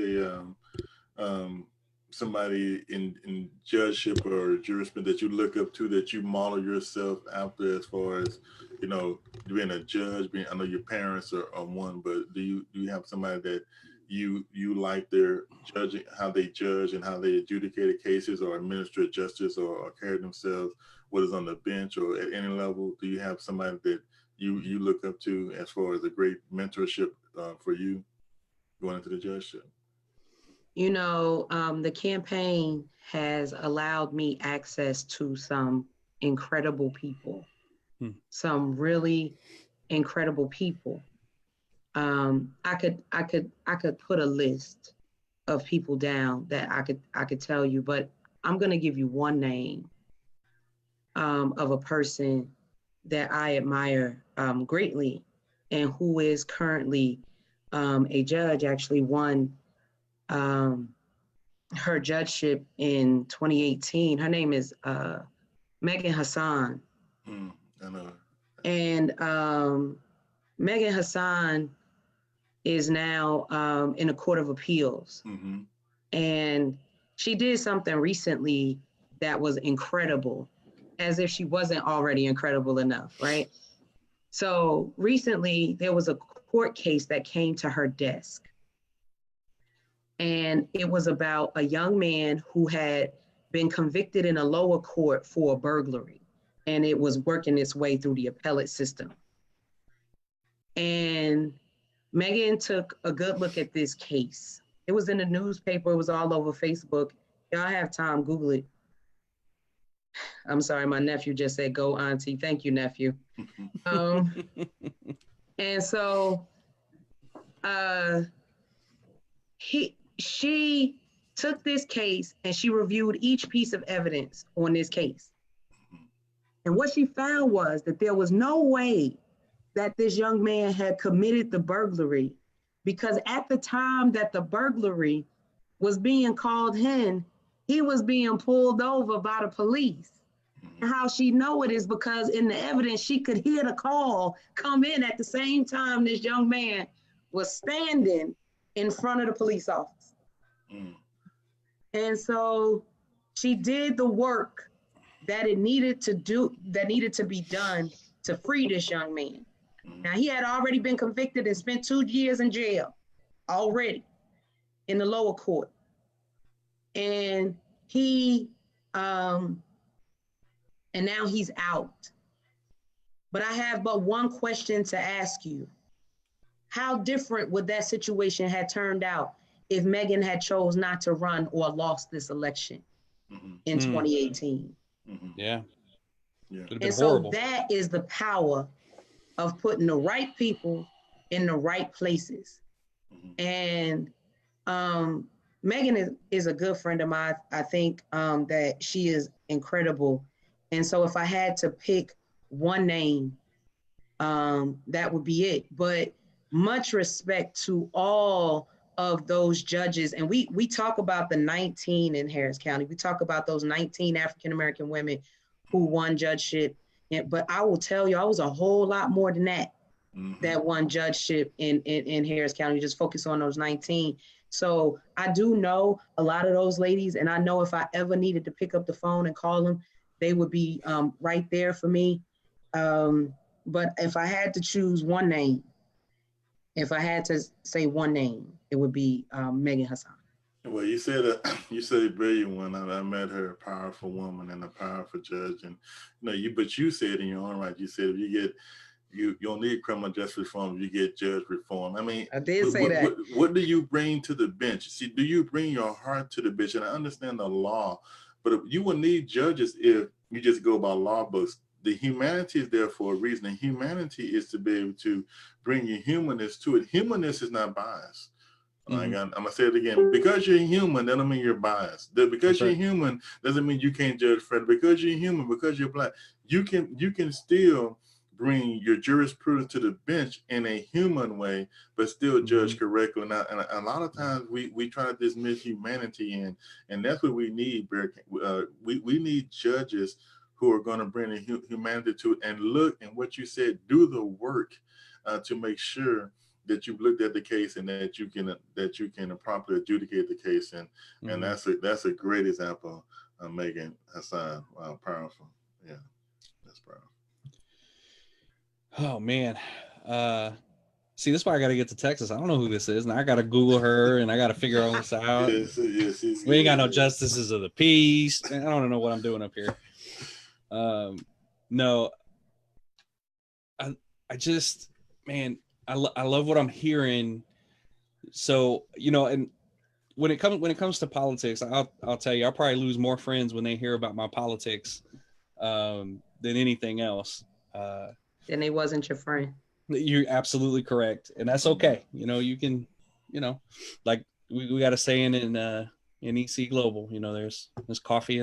somebody in judgeship or jurisprudence that you look up to, that you model yourself after, as far as, being a judge? I know your parents are one, but do you have somebody that you like their judging, how they judge and how they adjudicate cases or administer justice or carry themselves, whether it's on the bench or at any level? Do you have somebody that you look up to as far as a great mentorship for you going into the judgeship? The campaign has allowed me access to some incredible people, some really incredible people. I could put a list of people down that I could tell you, but I'm going to give you one name of a person that I admire greatly, and who is currently a judge. Actually won her judgeship in 2018. Her name is Megan Hassan. I know. And Megan Hassan is now in a court of appeals. Mm-hmm. And she did something recently that was incredible, as if she wasn't already incredible enough, right? So recently there was a court case that came to her desk. And it was about a young man who had been convicted in a lower court for a burglary, and it was working its way through the appellate system. And Megan took a good look at this case. It was in the newspaper. It was all over Facebook. Y'all have time, Google it. I'm sorry, my nephew just said, "Go, Auntie." Thank you, nephew. And so she took this case and she reviewed each piece of evidence on this case. And what she found was that there was no way that this young man had committed the burglary, because at the time that the burglary was being called in, he was being pulled over by the police. And how she know it is because in the evidence, she could hear the call come in at the same time this young man was standing in front of the police office. And so she did the work that it needed to do, that needed to be done to free this young man. Now, he had already been convicted and spent 2 years in jail already in the lower court. And and now he's out. But I have but one question to ask you. How different would that situation have turned out if Megan had chose not to run or lost this election in 2018? Yeah. And so that is the power of putting the right people in the right places. And Megan is a good friend of mine. I think that she is incredible. And so if I had to pick one name, that would be it. But much respect to all of those judges. And we talk about the 19 in Harris County. We talk about those 19 African-American women who won judgeship. But I will tell you, I was a whole lot more than that, that won judgeship in Harris County. Just focus on those 19. So I do know a lot of those ladies, and I know if I ever needed to pick up the phone and call them, they would be right there for me. But if I had to choose one name, if I had to say one name, it would be Megan Hassan. Well, you said a brilliant one. I met her, a powerful woman and a powerful judge. And but you said in your own right, you said if you don't need criminal justice reform, you get judge reform. I mean, I did say that. What do you bring to the bench? See, do you bring your heart to the bench? And I understand the law, but you will need judges if you just go by law books. The humanity is there for a reason. And humanity is to be able to bring your humanness to it. Humanness is not biased. I'm gonna say it again. Because you're human, that doesn't mean you're biased. Because you're human doesn't mean you can't judge Fred. Because you're human, because you're Black, you can still bring your jurisprudence to the bench in a human way, but still judge correctly. And a lot of times we try to dismiss humanity and that's what we need. We need judges who are going to bring the humanity to it and look, and what you said, do the work. to make sure that you've looked at the case and that you can properly adjudicate the case. And that's a great example of Megan Hassan. Wow, powerful. Yeah, that's powerful. Oh man. See, this is why I got to get to Texas. I don't know who this is, and I got to Google her, and I got to figure all this out. Yes, We ain't got no justices of the peace. I don't know what I'm doing up here. No, I just, man, I love what I'm hearing. So, and when it comes to politics, I'll tell you, I'll probably lose more friends when they hear about my politics than anything else. Then he wasn't your friend. You're absolutely correct, and that's okay. You can, like we got a saying in EC Global. There's coffee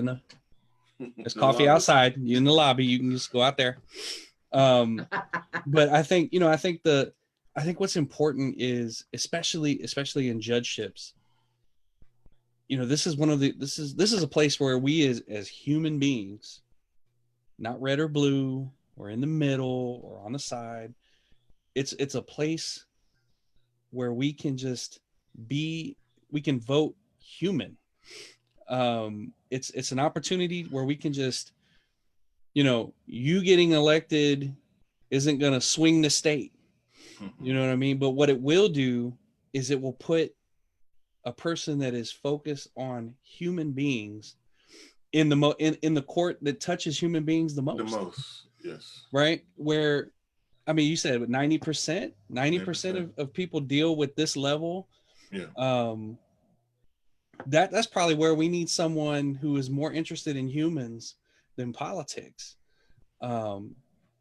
there's coffee outside. You in the lobby. You can just go out there. But I think what's important is especially in judgeships. This is a place where we as human beings, not red or blue or in the middle or on the side. It's a place where we can just we can vote human. It's an opportunity where we can just, you getting elected isn't going to swing the state. You know what I mean? But what it will do is it will put a person that is focused on human beings in the court that touches human beings the most. The most, yes. Right? Where, I mean, you said 90% of people deal with this level. Yeah. That's probably where we need someone who is more interested in humans than politics. And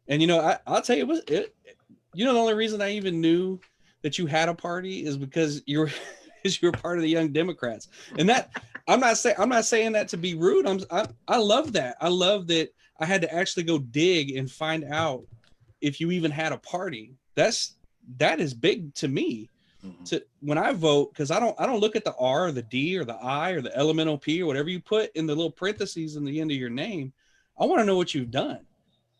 I'll tell you the only reason I even knew that you had a party is because you're part of the Young Democrats. And that I'm not saying that to be rude. I love that. I love that I had to actually go dig and find out if you even had a party. That is big to me. To when I vote, because I don't look at the R or the D or the I or the elemental P or whatever you put in the little parentheses in the end of your name. I want to know what you've done.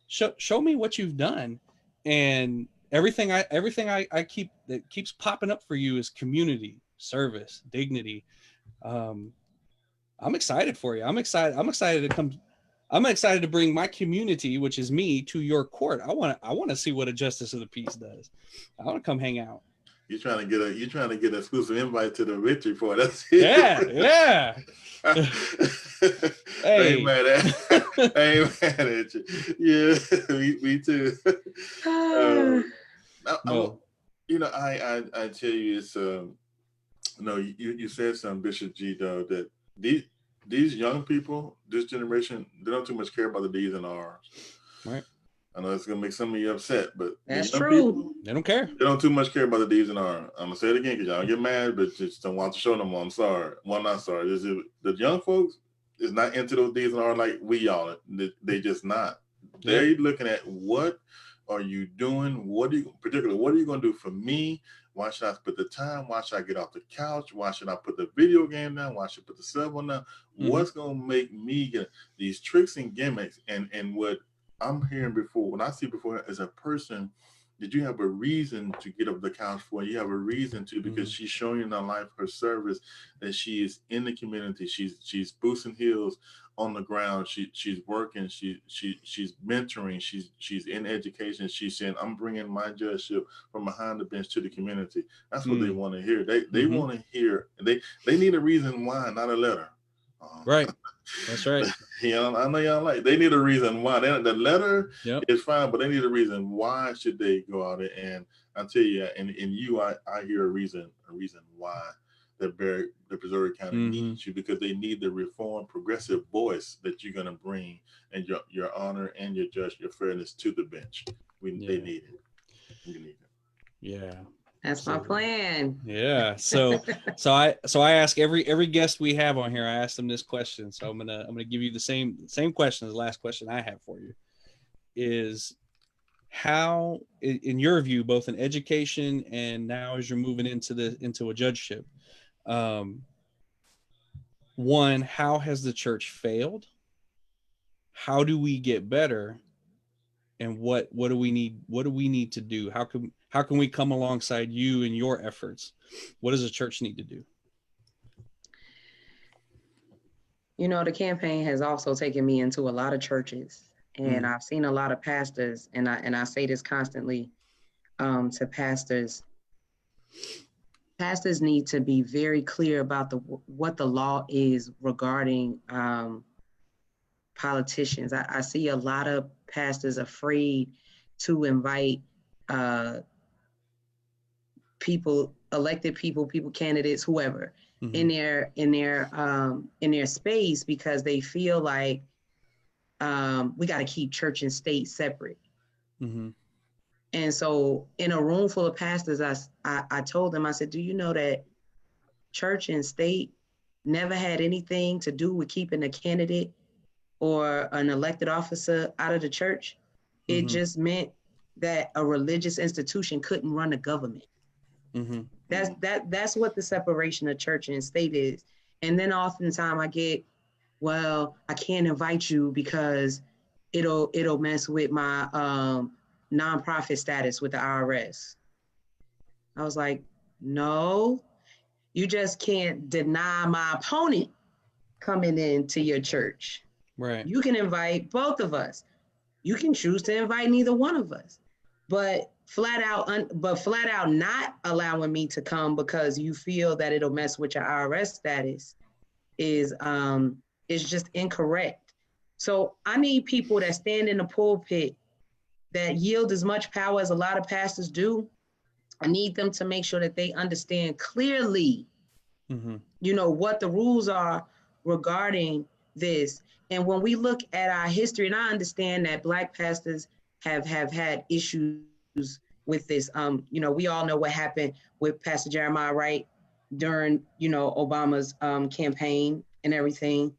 Show me what you've done. And everything I keep that keeps popping up for you is community, service, dignity. I'm excited for you. I'm excited to bring my community, which is me, to your court. I want to see what a justice of the peace does. I want to come hang out. You're trying to get an exclusive invite to the victory for that's it. Yeah. Hey. I ain't mad at you. Yeah, me too. I tell you, it's you said something, Bishop G, though, that these young people, this generation, they don't too much care about the D's and R's. Right. I know it's gonna make some of you upset, but that's true. People, they don't care. They don't too much care about the D's and R's. I'm gonna say it again because y'all get mad, but just don't watch the show no more. I'm sorry. Well, I'm not sorry. The young folks is not into those D's and R's like we all. They just not. They're looking at what are you doing? What are you gonna do for me? Why should I put the time? Why should I get off the couch? Why should I put the video game down? Why should I put the cell phone down? What's gonna make me get these tricks and gimmicks? And what I'm hearing when I see before as a person, did you have a reason to get up the couch for? You have a reason to, because she's showing in her life, her service, that she is in the community. She's boosting heels on the ground. She's working. She's mentoring. She's in education. She's saying, I'm bringing my judgeship from behind the bench to the community. That's what they want to hear. They want to hear. They need a reason why, not a letter. Right. That's right. I know y'all they need a reason why. The letter is fine, but they need a reason why should they go out there. And I tell you, in you, I hear a reason why the Brazoria County needs you, because they need the reform, progressive voice that you're going to bring, and your honor and your fairness to the bench. They need it. We need it. Yeah. That's my plan. Yeah. So I ask every guest we have on here, I ask them this question. So I'm gonna give you the same question as the last question I have for you. Is how, in your view, both in education and now as you're moving into a judgeship, one, how has the church failed? How do we get better? and what do we need to do? How can we come alongside you in your efforts? What does the church need to do? You know, the campaign has also taken me into a lot of churches, and I've seen a lot of pastors, and I say this constantly to pastors. Pastors need to be very clear about what the law is regarding politicians. I see a lot of pastors afraid to invite elected people, candidates, whoever, in their space, because they feel like we got to keep church and state separate. And so in a room full of pastors, I told them, I said, do you know that church and state never had anything to do with keeping a candidate or an elected officer out of the church? It just meant that a religious institution couldn't run a government. That's what the separation of church and state is. And then oftentimes I get, well, I can't invite you because it'll mess with my nonprofit status with the IRS. I was like, no, you just can't deny my opponent coming into your church. Right. You can invite both of us. You can choose to invite neither one of us, but flat out not allowing me to come because you feel that it'll mess with your IRS status is just incorrect. So I need people that stand in the pulpit that yield as much power as a lot of pastors do. I need them to make sure that they understand clearly, you know, what the rules are regarding this. And when we look at our history, and I understand that Black pastors have had issues with this. You know, we all know what happened with Pastor Jeremiah Wright during, you know, Obama's campaign and everything.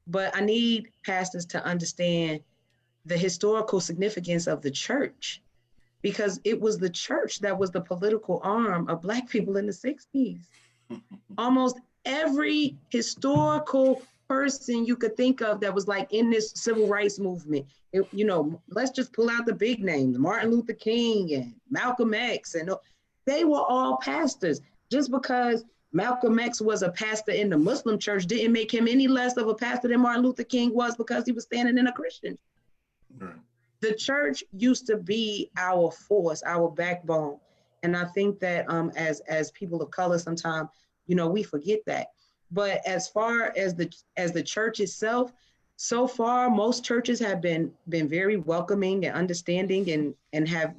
But I need pastors to understand the historical significance of the church, because it was the church that was the political arm of Black people in the 60s. Almost every historical person you could think of that was like in this civil rights movement, you know, let's just pull out the big names, Martin Luther King and Malcolm X, and they were all pastors. Just because Malcolm X was a pastor in the Muslim church didn't make him any less of a pastor than Martin Luther King was because he was standing in a Christian. Right. The church used to be our force, our backbone. And I think that as people of color, sometimes, you know, we forget that. But as far as the church itself, so far, most churches have been very welcoming and understanding and have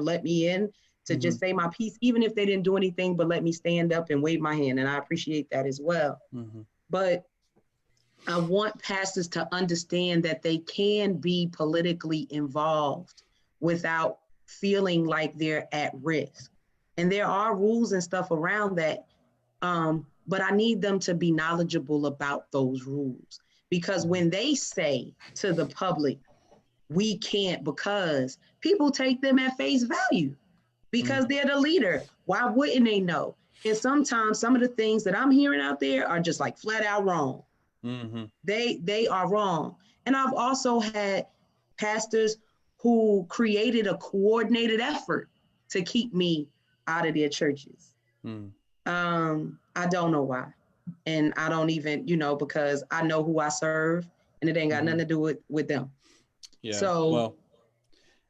let me in to just say my piece, even if they didn't do anything but let me stand up and wave my hand. And I appreciate that as well. But I want pastors to understand that they can be politically involved without feeling like they're at risk. And there are rules and stuff around that. But I need them to be knowledgeable about those rules, because when they say to the public, we can't, because people take them at face value because they're the leader. Why wouldn't they know? And sometimes some of the things that I'm hearing out there are just like flat out wrong. They are wrong. And I've also had pastors who created a coordinated effort to keep me out of their churches. I don't know why. And I don't even, because I know who I serve and it ain't got nothing to do with them. Yeah. So well,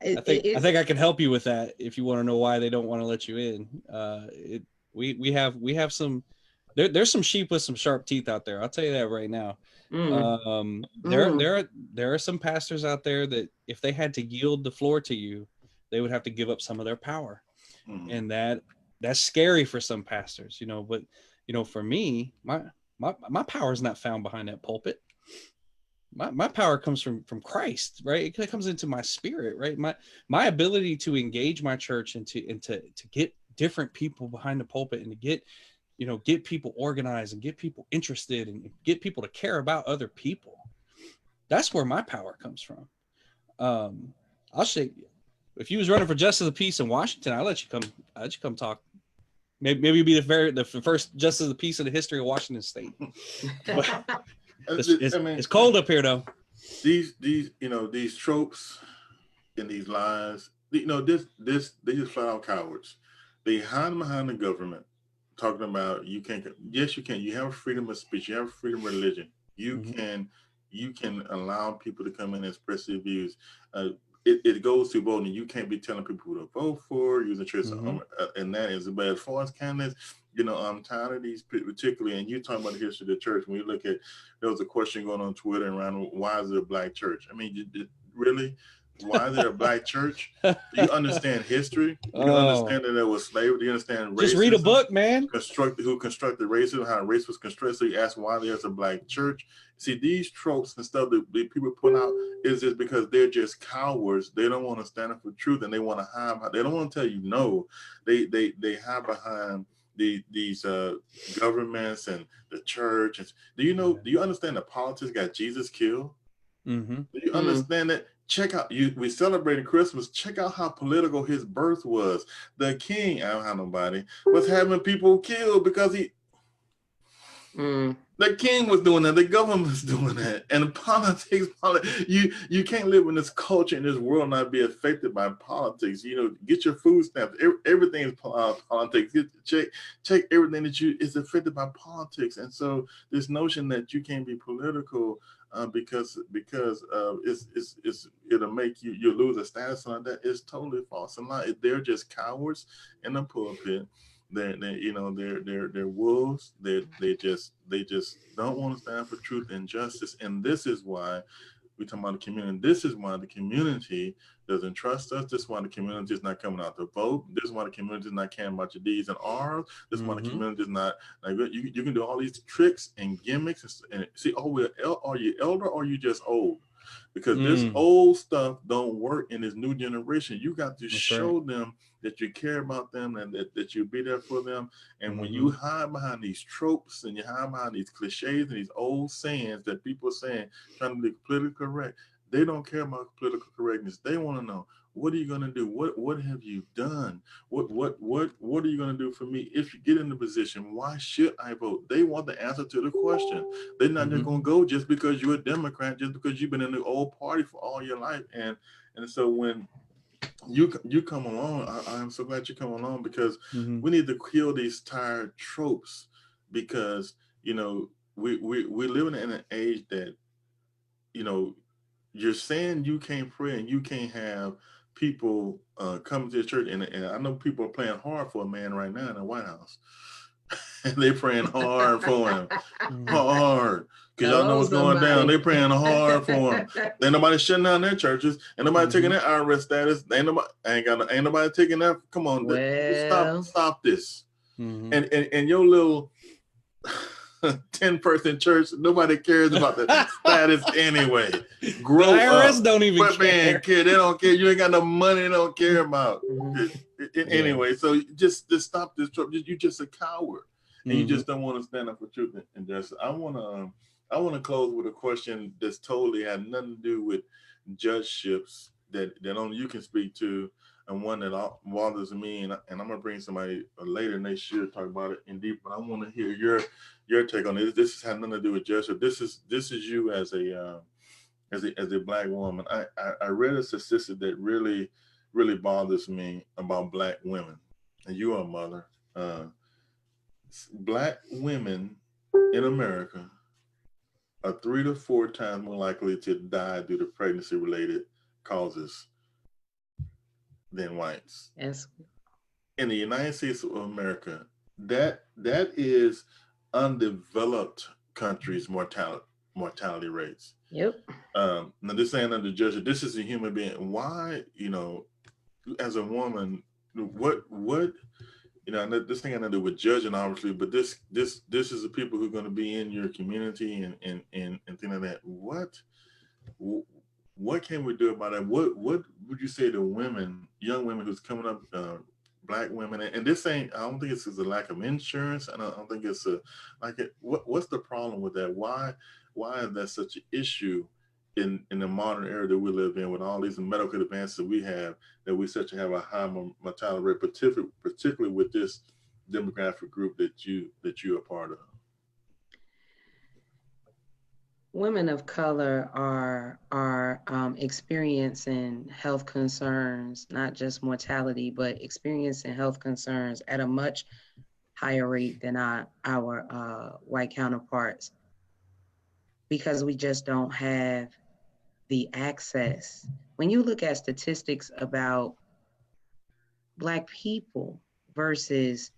I think I can help you with that if you want to know why they don't want to let you in. We have some, there's some sheep with some sharp teeth out there. I'll tell you that right now. There are some pastors out there that if they had to yield the floor to you, they would have to give up some of their power. And that's scary for some pastors, but for me, my power is not found behind that pulpit. My power comes from Christ, right? It comes into my spirit, right? My ability to engage my church and to get different people behind the pulpit and to get people organized and get people interested and get people to care about other people. That's where my power comes from. I'll say, if you was running for justice of the peace in Washington, I'll let you come talk. Maybe you'd be the first justice of the peace in the history of Washington State. But it's cold up here, though. These tropes in these lies, you know, they just flat out cowards. They hide behind the government, talking about you can't. Yes, you can. You have freedom of speech. You have freedom of religion. You can allow people to come in and express their views. It goes to voting. You can't be telling people who to vote for, using church, and that is. But as far as candidates, you know, I'm tired of these, particularly, and you talking about the history of the church. When you look at, there was a question going on Twitter around why is it a black church? I mean, really, why is it a black church? Do you understand history? Do you understand that there was slavery? Do you understand racism? Just read a book, man. Who constructed racism, how race was constructed. So you ask why there's a black church. See, these tropes and stuff that people put out is just because they're just cowards. They don't want to stand up for truth, and they want to hide. They don't want to tell you no. They hide behind these governments and the church. Do you understand that politics got Jesus killed? Do you understand that? Check out, we celebrated Christmas. Check out how political his birth was. The king, I don't have nobody, was having people killed because the king was doing that, the government was doing that, and politics. You can't live in this culture in this world and not be affected by politics. You know, get your food stamps. Everything is politics. Check everything that is affected by politics. And so this notion that you can't be political because it'll make you lose a status like that is totally false and lie. They're just cowards in the pulpit. They're wolves. They just don't want to stand for truth and justice. And this is why we talk about the community. This is why the community doesn't trust us. This is why the community is not coming out to vote. This is why the community is not caring about your D's and R's. This is why the community is not like you can do all these tricks and gimmicks and see. Oh, are you elder or are you just old? Because this old stuff don't work in this new generation. You got to show them that you care about them and that you be there for them. And when you hide behind these tropes and you hide behind these cliches and these old sayings that people are saying, trying to be politically correct, they don't care about political correctness. They want to know, what are you going to do? What have you done? What are you going to do for me if you get in the position? Why should I vote? They want the answer to the question. They're not just going to go just because you're a Democrat, just because you've been in the old party for all your life. And so when you come along, I'm so glad you come along, because we need to kill these tired tropes, because we're living in an age that you're saying you can't pray and you can't have people come to the church, and I know people are praying hard for a man right now in the White House. And they're praying hard for him, hard, because y'all know what's going down. They're praying hard for him. Ain't nobody shutting down their churches. Ain't nobody taking their IRS status. Ain't nobody taking that. Come on, stop this. And your little 10-person church, nobody cares about the status anyway. Grow the IRS up. Don't even but care. Man, kid, they don't care. You ain't got no money. They don't care about. Anyway, so just stop this trouble. You're just a coward, and you just don't want to stand up for truth and justice. I want to close with a question that's totally had nothing to do with judgeships that only you can speak to, and one that bothers me. And I'm gonna bring somebody later next year to talk about it in deep. But I want to hear your take on it. This has nothing to do with judgeship. This is you as a Black woman. I read a statistic that really bothers me about Black women, and you are a mother. Black women in America are 3 to 4 times more likely to die due to pregnancy-related causes than whites. Yes. In the United States of America, that is undeveloped countries' mortality rates. Yep. Now this ain't under judgment. This is a human being. Why, as a woman, what this thing got to do with judging, obviously, but this is the people who are going to be in your community and things like that. What can we do about it? What would you say to young women who's coming up, Black women, and this ain't, I don't think it's a lack of insurance, and I don't think it's what's the problem with that? Why is that such an issue in the modern era that we live in, with all these medical advances that we have, that we such have a high mortality rate, particularly with this demographic group that you are part of? women of color are experiencing health concerns, not just mortality, but experiencing health concerns at a much higher rate than our white counterparts, because we just don't have the access. When you look at statistics about Black people versus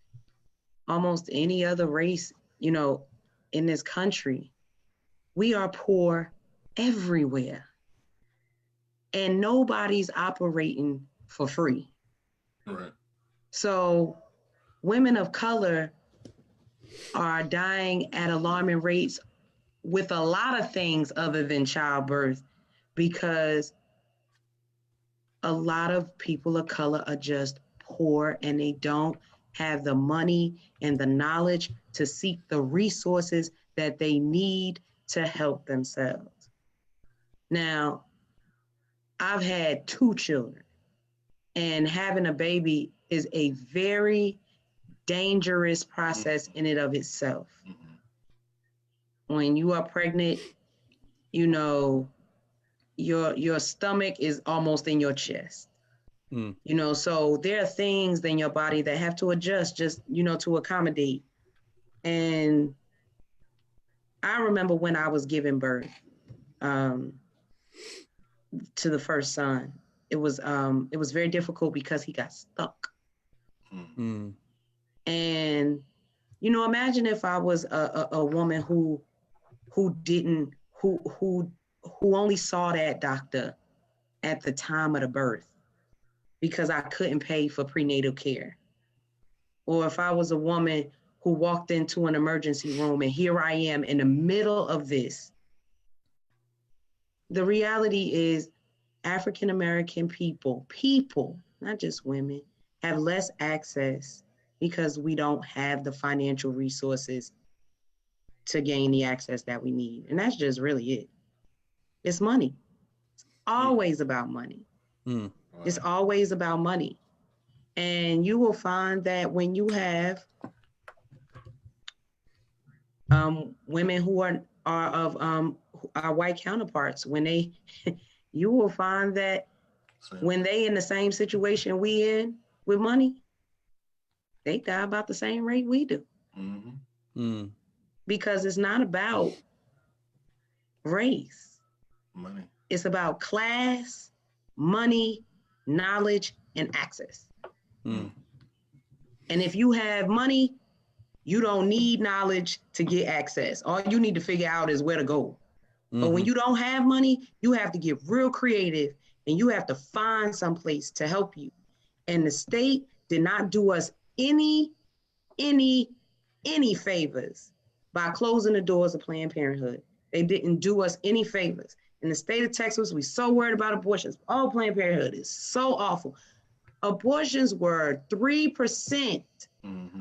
almost any other race, in this country, we are poor everywhere, and nobody's operating for free. Right. So women of color are dying at alarming rates with a lot of things other than childbirth, because a lot of people of color are just poor and they don't have the money and the knowledge to seek the resources that they need to help themselves. Now, I've had 2 children, and having a baby is a very dangerous process in and of itself. When you are pregnant, your stomach is almost in your chest. So there are things in your body that have to adjust just, to accommodate. And I remember when I was giving birth to the first son, it was very difficult because he got stuck. And, imagine if I was a woman who only saw that doctor at the time of the birth because I couldn't pay for prenatal care. Or if I was a woman who walked into an emergency room and here I am in the middle of this. The reality is African-American people, not just women, have less access because we don't have the financial resources to gain the access that we need. And that's just really it. It's money. It's always about money. Wow. It's always about money. And you will find that when you have women who are of our white counterparts, you will find that when they in the same situation we in with money, they die about the same rate we do. Because it's not about race. Money. It's about class, money, knowledge, and access. And if you have money, you don't need knowledge to get access. All you need to figure out is where to go. But when you don't have money, you have to get real creative and you have to find some place to help you. And the state did not do us any favors by closing the doors of Planned Parenthood. They didn't do us any favors. In the state of Texas, we're so worried about abortions. Oh, Planned Parenthood is so awful. Abortions were 3%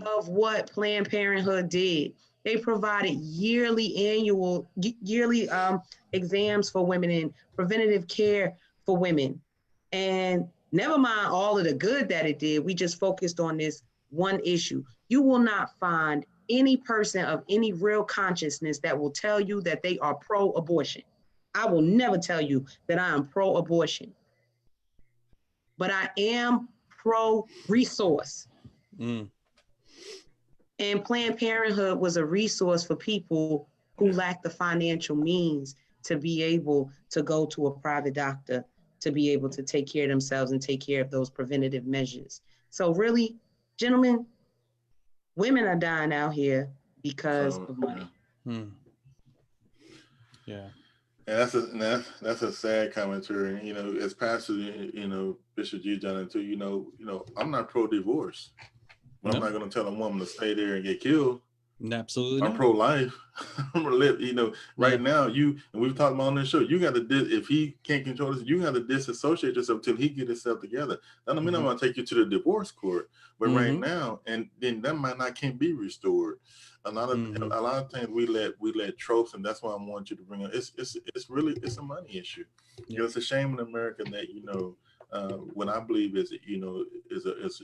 of what Planned Parenthood did. They provided yearly exams for women and preventative care for women. And never mind all of the good that it did, we just focused on this one issue. You will not find any person of any real consciousness that will tell you that they are pro-abortion. I will never tell you that I am pro-abortion, but I am pro-resource. And Planned Parenthood was a resource for people who lack the financial means to be able to go to a private doctor, to be able to take care of themselves and take care of those preventative measures. So really, gentlemen, women are dying out here because of money. Yeah. And that's a sad commentary. As Pastor, Bishop G. John too, I'm not pro-divorce. But I'm not going to tell a woman to stay there and get killed. Absolutely I'm not. pro-life. I'm gonna live. Right now, and we've talked about on this show. You got to if he can't control this, you got to disassociate yourself till he get himself together. That don't mean I'm gonna take you to the divorce court, but right now, and then that can't be restored. A lot of things we let tropes, and that's why I want you to bring up. It's really a money issue. It's a shame in America that what I believe is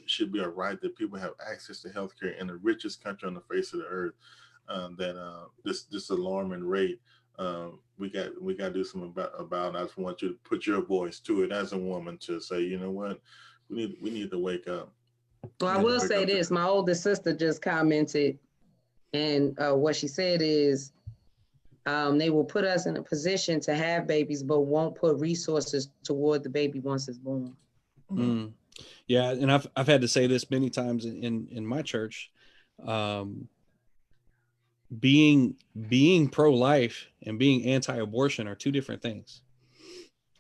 should be a right that people have access to healthcare in the richest country on the face of the earth. This alarming rate we got to do something about. I just want you to put your voice to it as a woman to say, you know what, we need to wake up. Well, I will say this: my oldest sister just commented, and what she said is, they will put us in a position to have babies, but won't put resources toward the baby once it's born. Mm. Yeah, and I've had to say this many times in my church. Being pro-life and being anti-abortion are two different things,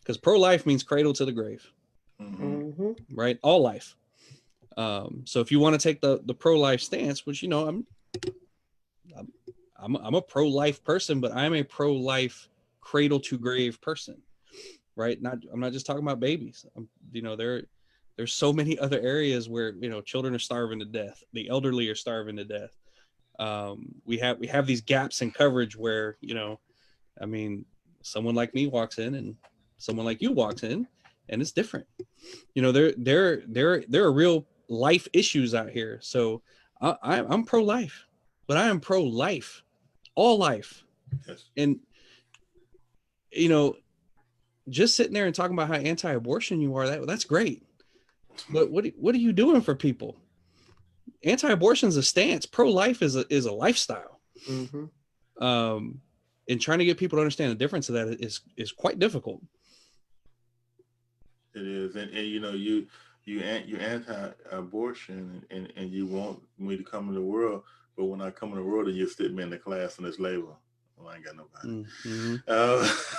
because pro-life means cradle to the grave, right? All life. So if you want to take the pro-life stance, which, you know, I'm a pro-life person, but I'm a pro-life cradle to grave person, right? I'm not just talking about babies. You know, there's so many other areas where, you know, children are starving to death, the elderly are starving to death. We have these gaps in coverage where, you know, I mean, someone like me walks in and someone like you walks in, and it's different. You know, there are real life issues out here. So I'm pro-life, but I am pro-life, all life. Yes. And, you know, just sitting there and talking about how anti-abortion you are, that's great. But what are you doing for people? Anti-abortion is a stance. Pro-life is a lifestyle. And trying to get people to understand the difference of that is quite difficult. It is, and you know, you're anti-abortion, and you want me to come in the world, but when I come in the world, and you sit me in the class on this label, well, I ain't got nobody.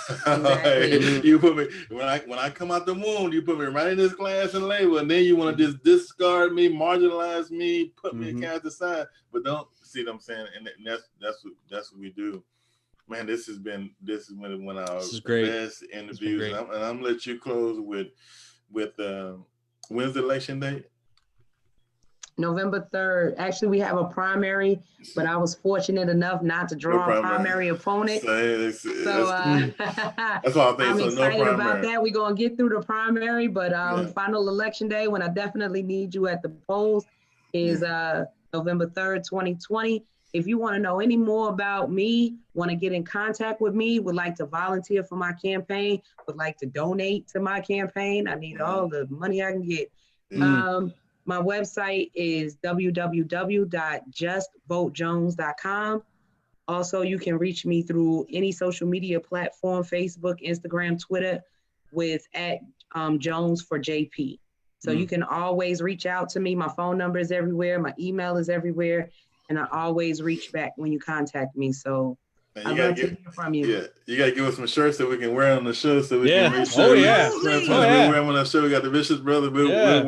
Exactly. You put me when I come out the womb, you put me right in this class and label, and then you want to just discard me, marginalize me, put me cast aside, but don't see what I'm saying, and that's what we do. Man, this has been one of our best interviews, and I'm gonna let you close with when's the election date? November 3rd. Actually, we have a primary, but I was fortunate enough not to draw a primary opponent. That's why I think I'm so. excited about that. We're going to get through the primary, but final election day, when I definitely need you at the polls, is November 3rd, 2020. If you want to know any more about me, want to get in contact with me, would like to volunteer for my campaign, would like to donate to my campaign, I need all the money I can get. My website is www.justvotejones.com. Also, you can reach me through any social media platform, Facebook, Instagram, Twitter, with @Jones for JP. So you can always reach out to me. My phone number is everywhere. My email is everywhere. And I always reach back when you contact me. So I'd love to hear from you. Yeah, you got to give us some shirts so we can wear on the show, so we can make sure. We wear them on the show. We got the Bishop's brother. We'll wear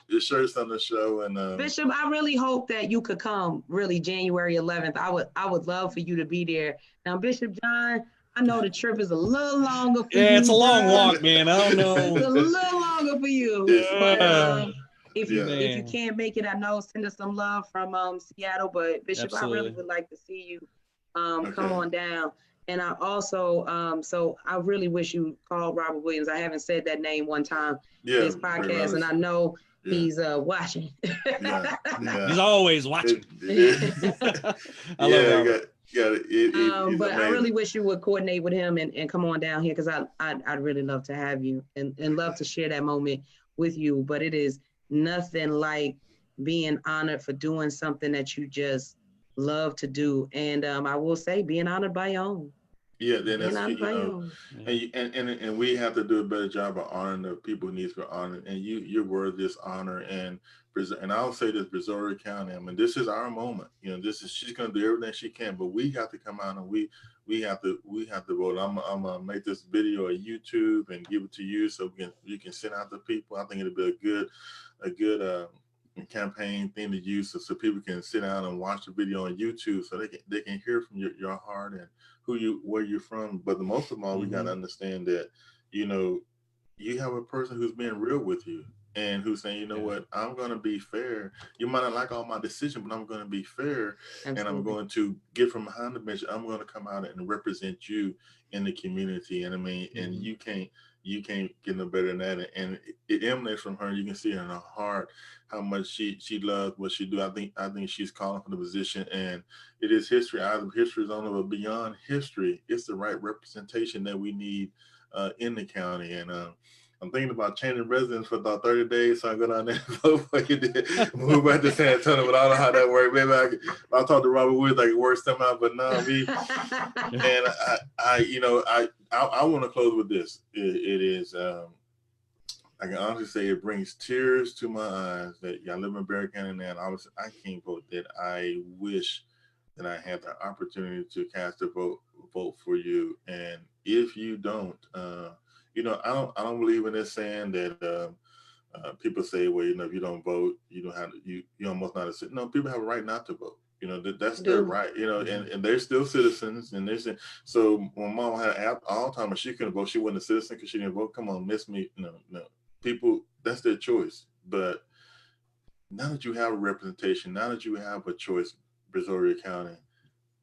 the shirts on the show. And Bishop, I really hope that you could come. Really, January 11th. I would love for you to be there. Now, Bishop John, I know the trip is a little longer for you. Yeah, it's a long walk, man. I don't know. It's a little longer for you. If you can't make it, I know, send us some love from Seattle. But Bishop, I really would like to see you come on down. And I also, so I really wish you called Robert Williams. I haven't said that name one time in this podcast, and I know he's watching. He's always watching. I love Robert. But I really wish you would coordinate with him and come on down here, because I'd really love to have you and love to share that moment with you. But it is nothing like being honored for doing something that you just love to do. And I will say, being honored by your own. Yeah, then that's, and we have to do a better job of honoring the people who need to be honored. And you're worthy this honor. And I'll say this, Brazoria County, I mean, this is our moment. You know, she's going to do everything she can, but we got to come out and we have to vote. I'm gonna make this video on YouTube and give it to you so you can send out to people. I think it'll be a good campaign thing to use, so people can sit down and watch the video on YouTube, so they can hear from your heart and where you're from. But the most of all, we got to understand that, you know, you have a person who's being real with you and who's saying, you know what, I'm going to be fair. You might not like all my decisions, but I'm going to be fair. Absolutely. And I'm going to get from behind the bench. I'm going to come out and represent you in the community. And I mean, and you can't you can't get no better than that. And it emanates from her. You can see in her heart how much she loves what she do. I think she's calling for the position, and it is history. Either history is only, but beyond history, it's the right representation that we need in the county. And I'm thinking about changing residence for about 30 days, so I go down there and vote for you. Move back to San Antonio, but I don't know how that works. Maybe I'll talk to Robert Woods, I can work something out. But no, and I want to close with this. It is, I can honestly say, it brings tears to my eyes that I live in Barry County, and obviously I can't vote. That I wish that I had the opportunity to cast a vote for you. And if you don't, I don't believe in this saying that people say, well, if you don't vote, you don't have to, you almost not a citizen. No, people have a right not to vote. That's their right. And they're still citizens. And so when Mom had Alzheimer's, she couldn't vote. She wasn't a citizen because she didn't vote. Come on, miss me. No. People, that's their choice. But now that you have a representation, now that you have a choice, Brazoria County,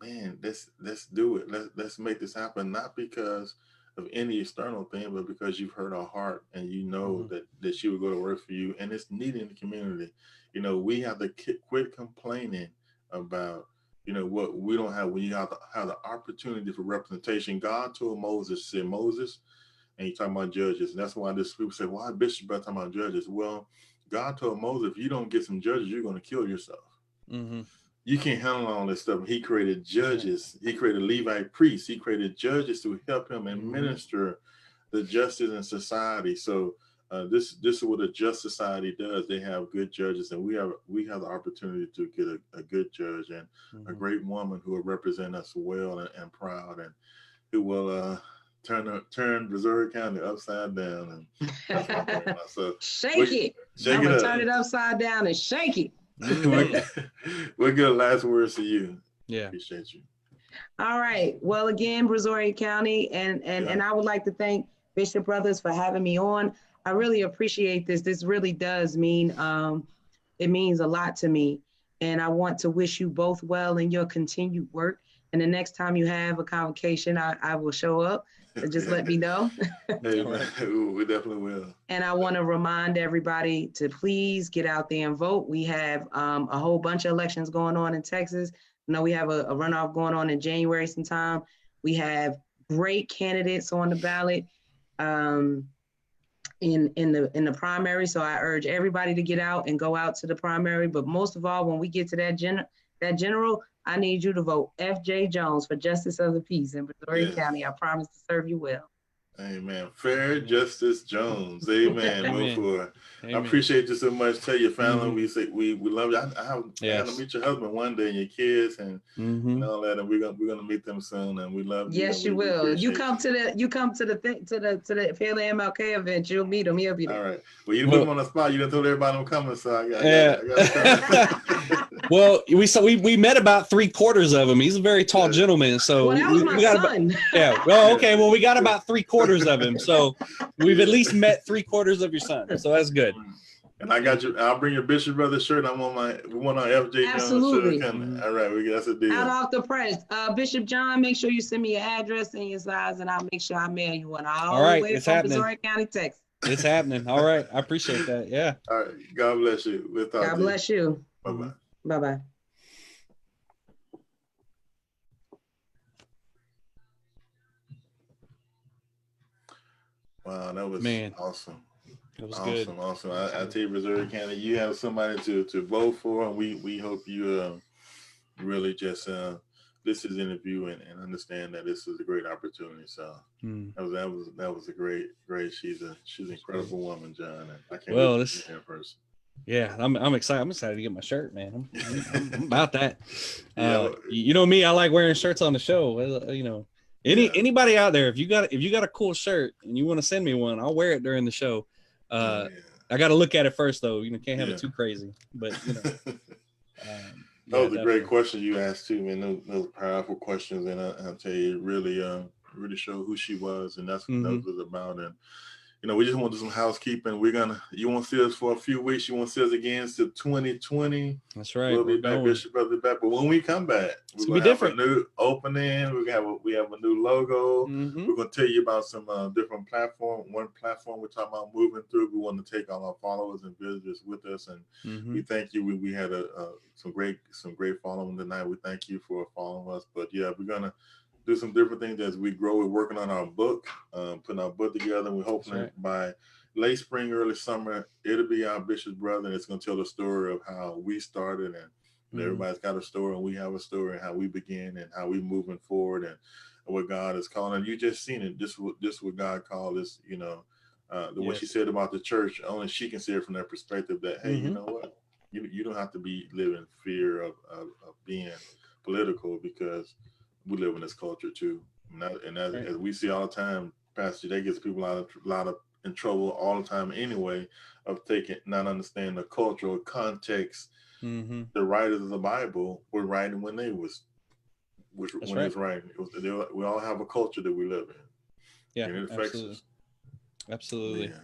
man, let's do it. Let's make this happen. Not because of any external thing, but because you've heard our heart and that she would go to work for you, and it's needed in the community. We have to quit complaining about what we don't have when you have the opportunity for representation. God told Moses, said Moses, and you're talking about judges, and that's why this people say, why Bishop talking about judges? Well, God told Moses, if you don't get some judges, you're going to kill yourself. Mm-hmm. You can't handle all this stuff. He created judges. He created Levite priests. He created judges to help him administer the justice in society. So this is what a just society does. They have good judges, and we have the opportunity to get a good judge and a great woman who will represent us well and proud, and who will turn Brazoria County upside down. And so shake it. I'm gonna turn it upside down and shake it. We'll get a last words to you. Yeah. Appreciate you. All right. Well, again, Brazoria County, and I would like to thank Bishop Brothers for having me on. I really appreciate this. This really does mean, it means a lot to me. And I want to wish you both well in your continued work. And the next time you have a convocation, I will show up. So just let me know. Hey, man, we definitely will. And I want to remind everybody to please get out there and vote. We have a whole bunch of elections going on in Texas. We have a runoff going on in January sometime. We have great candidates on the ballot in the primary. So I urge everybody to get out and go out to the primary. But most of all, when we get to that general, I need you to vote F.J. Jones for Justice of the Peace in Brazoria County. I promise to serve you well. Amen. Fair Justice Jones. Amen. Move forward. I appreciate you so much. Tell your family we love you. I have to meet your husband one day and your kids and all that, and we're gonna meet them soon. And we love you. Yes, you will. You come to the Philly MLK event. You'll meet him. He'll be there. All right. Well, you put him on the spot. You done told everybody I'm coming, so I got Well, we met about 3/4 of him. He's a very tall gentleman. So that was my son. Well, okay. Well, we got about 3/4 of him. So we've at least met 3/4 of your son. So that's good. And I got you. I'll bring your Bishop Brother shirt. I'm on our FJ Absolutely. Jones shirt. All right, that's a deal. Out off the press. Bishop John, make sure you send me your address and your size, and I'll make sure I mail you one. All right, it's happening. Brazoria County, Texas. It's happening. All right, I appreciate that. Yeah. All right. God bless you. We'll talk God bless you. Bye-bye. Bye-bye. Wow, that was awesome. It was good. Awesome. I tell you, Brazoria County, you have somebody to vote for, and we hope you really just listen to the interview and understand that this is a great opportunity. So that was a great. She's an incredible woman, John. And I can't wait to see her in person. Yeah, I'm excited. I'm excited to get my shirt, man. I'm about that. You know me, I like wearing shirts on the show. Anybody out there, if you got a cool shirt and you want to send me one, I'll wear it during the show. I got to look at it first, though. Can't have it too crazy. But that was a great question you asked too, man. Those powerful questions, and I'll tell you, really show who she was, and that's what that was about. And we just want to do some housekeeping. You won't see us for a few weeks. You won't see us again till 2020. That's right. We'll be back, Bishop Brother back. But when we come back, It's we're gonna going be to have a new opening. We have a new logo. Mm-hmm. We're going to tell you about some different platform. One platform we're talking about moving through. We want to take all our followers and visitors with us, and we thank you. We had some great following tonight. We thank you for following us. But yeah, we're gonna do some different things as we grow. We're working on our book, putting our book together. We're hoping by late spring, early summer, it'll be our Bishop's Brother, and it's going to tell the story of how we started, and everybody's got a story, and we have a story, and how we begin, and how we moving forward, and what God is calling. And you just seen it. This what God called us. What she said about the church. Only she can see it from that perspective. That hey, you know what? You don't have to be live in fear of being political, because we live in this culture too. As we see all the time, Pastor, that gets people in trouble all the time anyway, of not understanding the cultural context. The writers of the Bible were writing when they was writing. We all have a culture that we live in. Yeah, and it affects us. Absolutely. Yeah.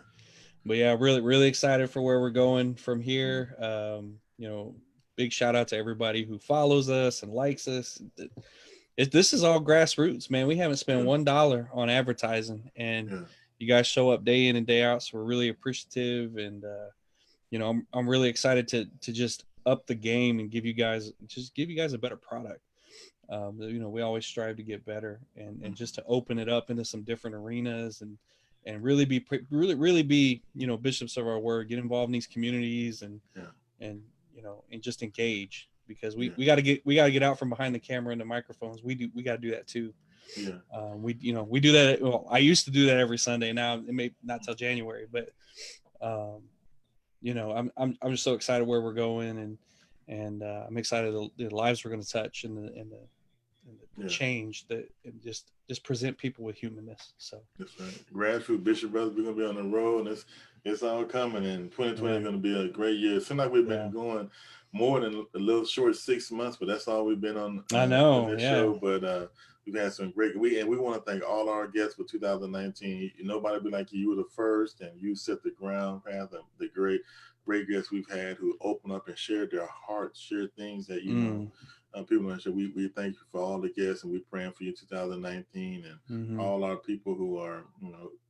But yeah, really, really excited for where we're going from here. Big shout out to everybody who follows us and likes us. This is all grassroots, man. We haven't spent $1 on advertising, and you guys show up day in and day out. So we're really appreciative, and I'm really excited to just up the game and give you guys a better product. We always strive to get better, and just to open it up into some different arenas, and really be bishops of our word, get involved in these communities, and just engage, because we got to get out from behind the camera and the microphones. We got to do that too. We do that. Well, I used to do that every Sunday. Now it may not till January, but I'm just so excited where we're going, and I'm excited the lives we're going to touch, and the change that, and just present people with humanness. So that's right. Grassroots Bishop Brothers, we're going to be on the road, and it's all coming. And 2020 is going to be a great year. It seems like we've been going more than a little short 6 months, but that's all we've been on. I know. On this show, but we've had some great. We want to thank all our guests for 2019. Nobody be like you. You were the first, and you set the ground path. And the great guests we've had who open up and shared their hearts, shared things that people are. So we thank you for all the guests, and we're praying for you 2019, and all our people who are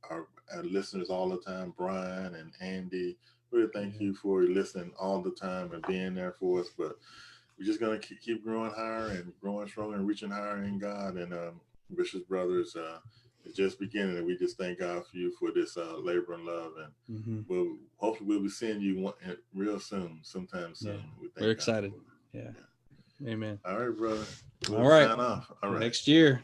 our listeners all the time. Brian and Andy, we thank you for listening all the time and being there for us. But we're just gonna keep growing higher and growing stronger and reaching higher in God. And Bishop's Brothers is just beginning, and we just thank God for you for this labor and love. And hopefully we'll be seeing you real soon, sometime soon. We're excited. Yeah. Amen. All right, brother. All right. Sign off. All right. Next year.